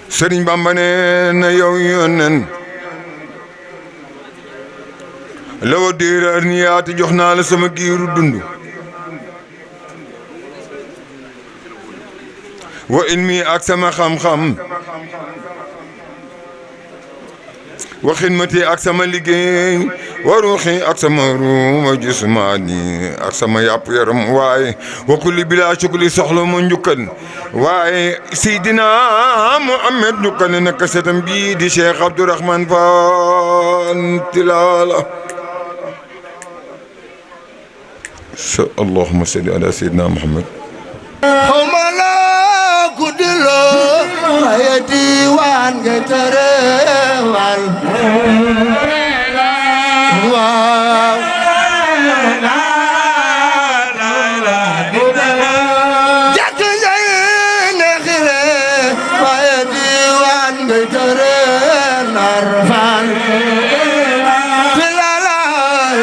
Sëriñ Bamba nee na yow yónneen lawa diira ni yaati jox naa la sama giiru dund wa ilmi ak sama xam-xam wa xidmati ak sama liggéey wa ruuxi ak sama ruuma jismaani ak sama yàpp yaram waaye wa kulli bila shukli soxla ma njukkan waaye Seydina Muhammad njukkan ne nekk setam bii di Cheikh Abdourahmane Fall Tilala allahumma salli ala Seydina Muhammad ay diiwaan nga terewal waaw jàkk ngay neexile ay diiwaan nga terewal fal tilalay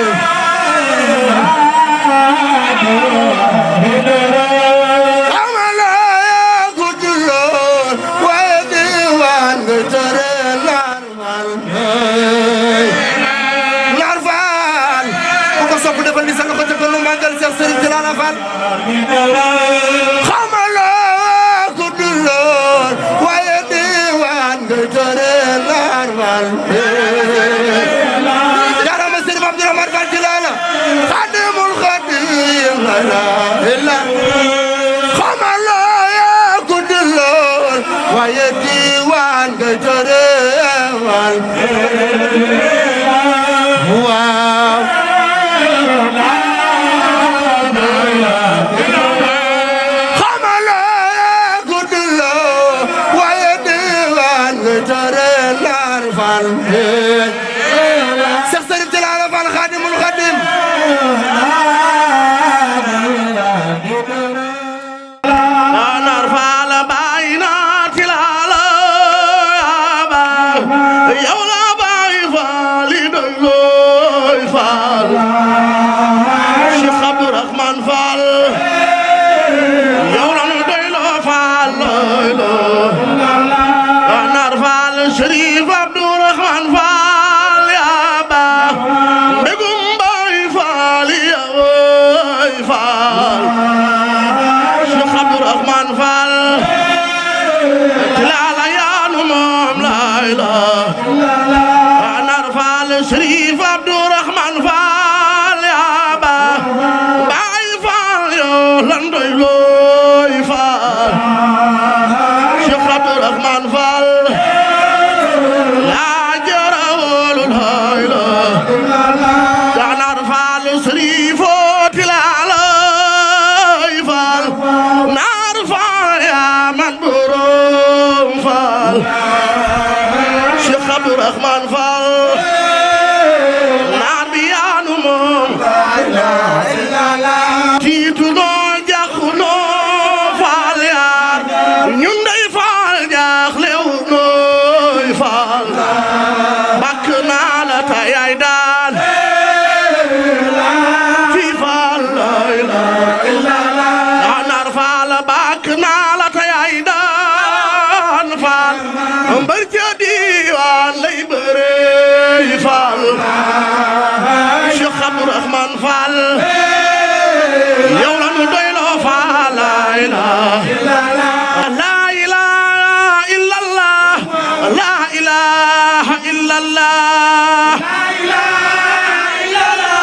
hey Fall xamaloo ku dulloon waaye diwaan nga tëre laar Fall jarama Sëriñ Abdourahmane Fall ci laala xadimul xadim la illa xamaloo ku dulloon waaye diwaan nga tëre Fall waaw Seex Sëriñ Tilaala Fall Xaadimul Xaadim Naar Fall baay naar Tilaala yow la baay Fall yi doy looy Fall Cheikh Abdourahmane Fall yow la nu doy loo Fall looy loo Naar Fall Chérif Abdourahmane Fall yaa baax mbégum baay Fall yow Fall Cheikh Abdourahmane Fall Tilaala yaa nu moom laay la Naar Fall Chérif Abdourahmane Fall yaa baax baay Fall yow lan doy looy Fall Cheikh Abdourahmane Fall Naar Fall Chérif Tilaala Fall Naar Fall yaa man borom Fall Cheikh Abdourahmane Fall naar bi yaa nu moom tiitu noo jaxu noo Fall yaar ñun dey Fall jaaxlew nooy Fall bakk naa la tayay daan fi Fall Naar Fall bakk naa la tayay daan Fall mbër ca diwaan lay bëree Fall Cheikh Abdourahmane Fall yow la nu doyloo Fall la ilaha illallah la ilaha illallah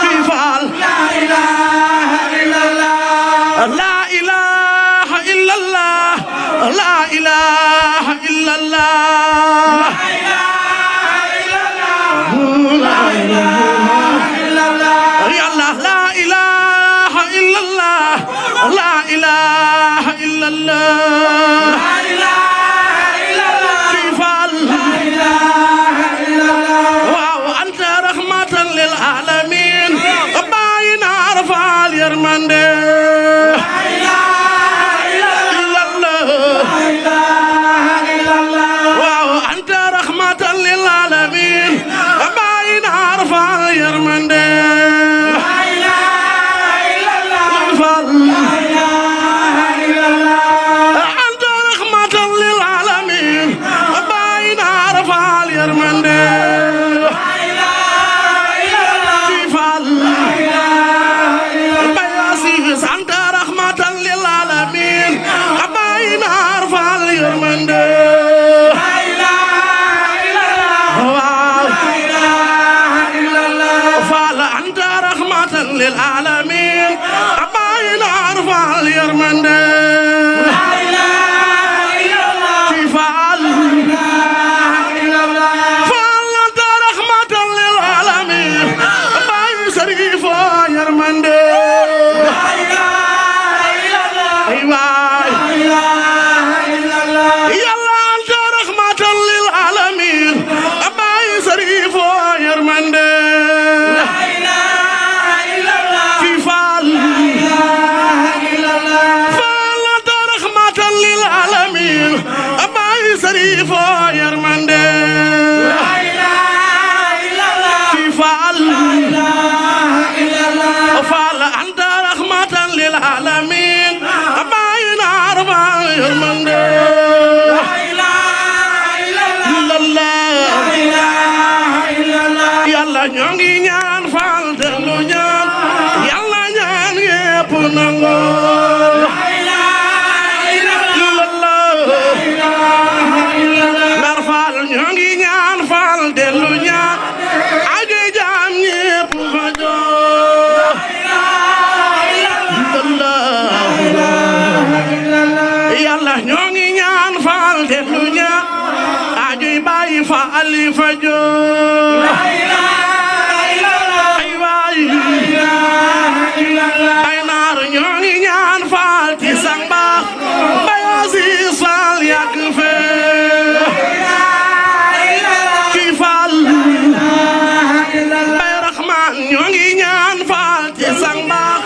fi Fall la ilaha illallah la ilaha illallah la ilaha illallah yàlla la ilaha illallah la ilaha illallah fi Fall waaw anta rahmatan lil alamin baay Naar Fall yërmande waaw anta rahmatan lil alamin baay Naar Fall yërmande anta rahmatan lil alamin baay Naar Fall yërmande fi Fall baay Asiis anta rahmatan lil alamin baay Naar Fall yërmande Fall anta rahmatan lil alamin baay Naar Fall yërmande fi Fall Fall anta rahmatan lil alamin baay Chérif yërmande ay waay yàlla anta rahmatan lil alamin baay Chérif yërmande fi Fall Fall anta rahmatan lil alamin baay Chérif yërmande fi Fall Fall anta rahmatan lil alamin baay Naar Fall yërmande yàlla ñoo ngi ñaan Fall dellu ñaan yàlla ñaan yépp nango Ndar Fall ñoo ngi ñaan Fall dellu ñaan aju jaam ñépp fa joo yàlla ñoo ngi ñaan Fall dellu ñaan aju bàyyi Fall fa joo ay naar ñoo ngi ñaan Fall ci sang baax bay Aziz Fall yàgg fee ci Fall bay Rahman ñoo ngi ñaan Fall ci sang baax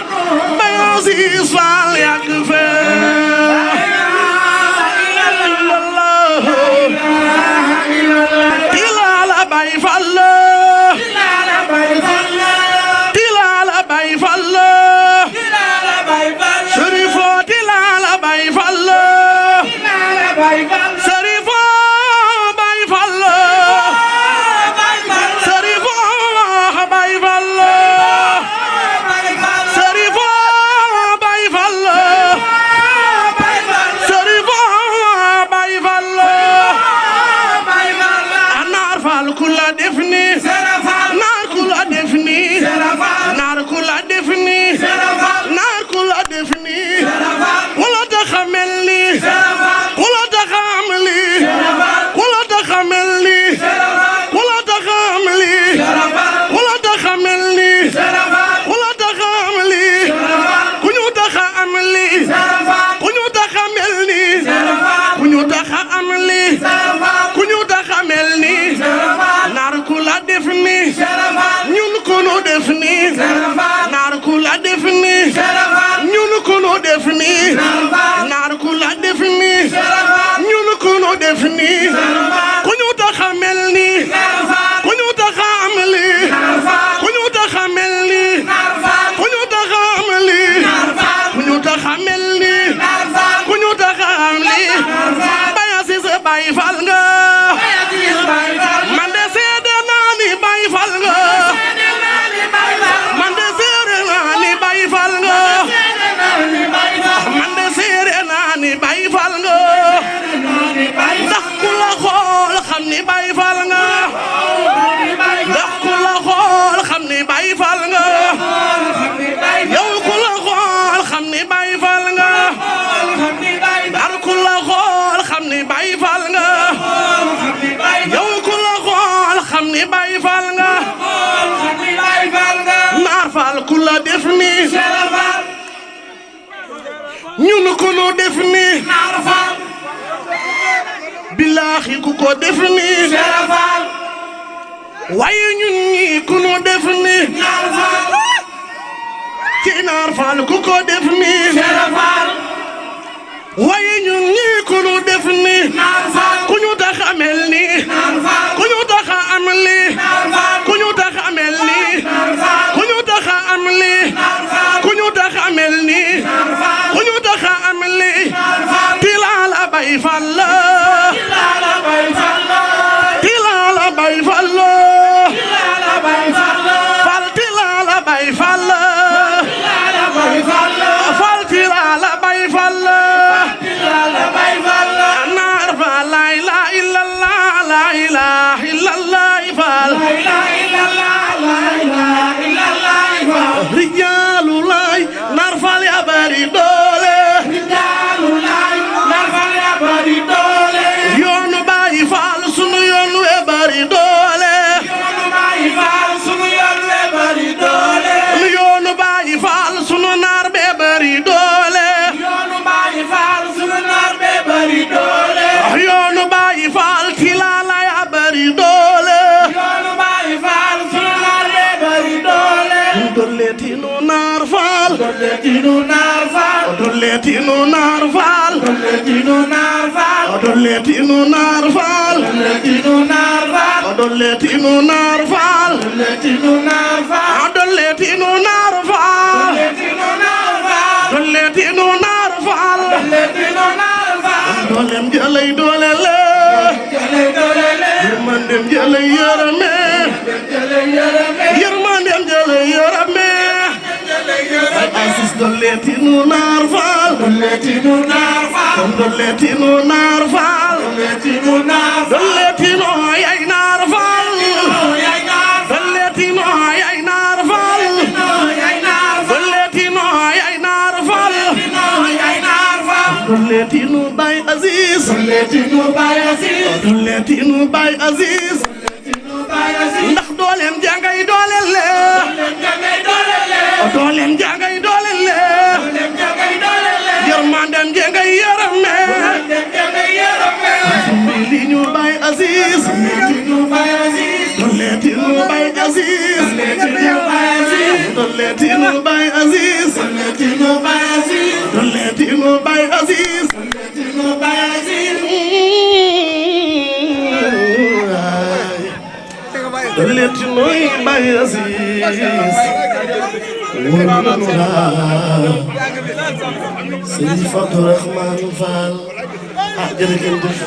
bay Aziz Fall yàgg fee Tilala bay Fall Tilala bay Fall Serifo Tilala bay Fall Serifo bay Fall Serifo bay Fall Serifo bay Fall Serifo bay Fall Naar Fall ku la def ni naar ku la def ni naar ku la def ni naar ku la def ni wala tax a mel ni wala tax a am li wala tax a mel ni wala tax a am li wala tax a mel ni wala tax a am li ku ñu tax a am li ku ñu tax a mel ni ku ñu tax a am li ku ñu tax a mel ni naar ku la def ni ñun ku ñu def ni naar ku la def ni ñun ku ñu def ni naar ku la def ni ñun ku ñu def ni ku ñu tax a mel ni ku ñu tax a am li ku ñu tax a mel ni ku ñu tax a am li ku ñu tax a mel ni ku ñu tax a am li Baye Aziz Baye Fall nga man de seede naa ni Baye Fall nga man de seede naa ni Baye Fall nga man de seede naa ni Baye Fall nga ndax ku la xool xam ni Baye Fall nga ndax ku la xool xam ni Baye Fall nga yow ku la xool xam ni Baye Fall nga ndax ku la xool xam ni Baye Fall nga yow ku la xool xam ni Baye Fall nga Naar Fall ku la def ni ñun ku nu def ni billaahi ku ko def ni waaye ñun ñi ku nu def ni ci Naar Fall ku ko def ni waaye ñun ñi ku nu def ni ku ñu tax a mel ni ku ñu tax a am li ku ñu tax a mel ni ku ñu tax a am li ku ñu tax a mel ni ku ñu tax a am li Tilala Baye Fall Tilala Baye Fall Tilala Baye Fall Fall Tilala Baye Fall Fall Tilala Baye Fall Naar Fall la ilaha illallah la ilaha illallah Fall Rijaalu laay Naar Fall ya bari doole Rijaalu laay Naar Fall ya bari doole yoonu Baye Fall sunu yoon we bari doole yoonu Baye Fall sunu yoon we bari doole yoonu Baye Fall sunu naar be bari doole yoonu Baye Fall sunu naar be bari doole yoonu Baye Fall Tilala ya bari doole yoonu Baye Fall sunu naar be bari doole dolletinu Naar Fall dolletinu Naar Fall dolletinu Naar Fall dolletinu Naar Fall dolletinu Naar Fall dolletinu Naar Fall dolletinu Naar Fall dolletinu Naar Fall dolletinu Naar Fall dolletinu Naar Fall dolletinu Naar Fall dolem jëlay doole la yërmandem jëlay yërëme yërmandem jëlay yërëme Aziz dolleeti nu naar faal dolleeti nu naar faal dolleeti nu naar faal dolleeti nu naar faal dolleeti nu ay naar faal dolleeti nu ay naar faal dolleeti nu ay naar faal dolleeti nu bay Aziz dolleeti nu bay Aziz dolleeti nu bay Aziz ndax dooleem jàngay dooleel le dooleem jàngay dooleel le yërmandem jàngay yaram me li ñu bay Aziz dolleeti nu bay Aziz dolleeti nu bay Aziz dolleeti nu bay Aziz dolleeti nooy bay Aziz wóor nanu la Sëriñ Fatou Rahman Fall ah jërëjëf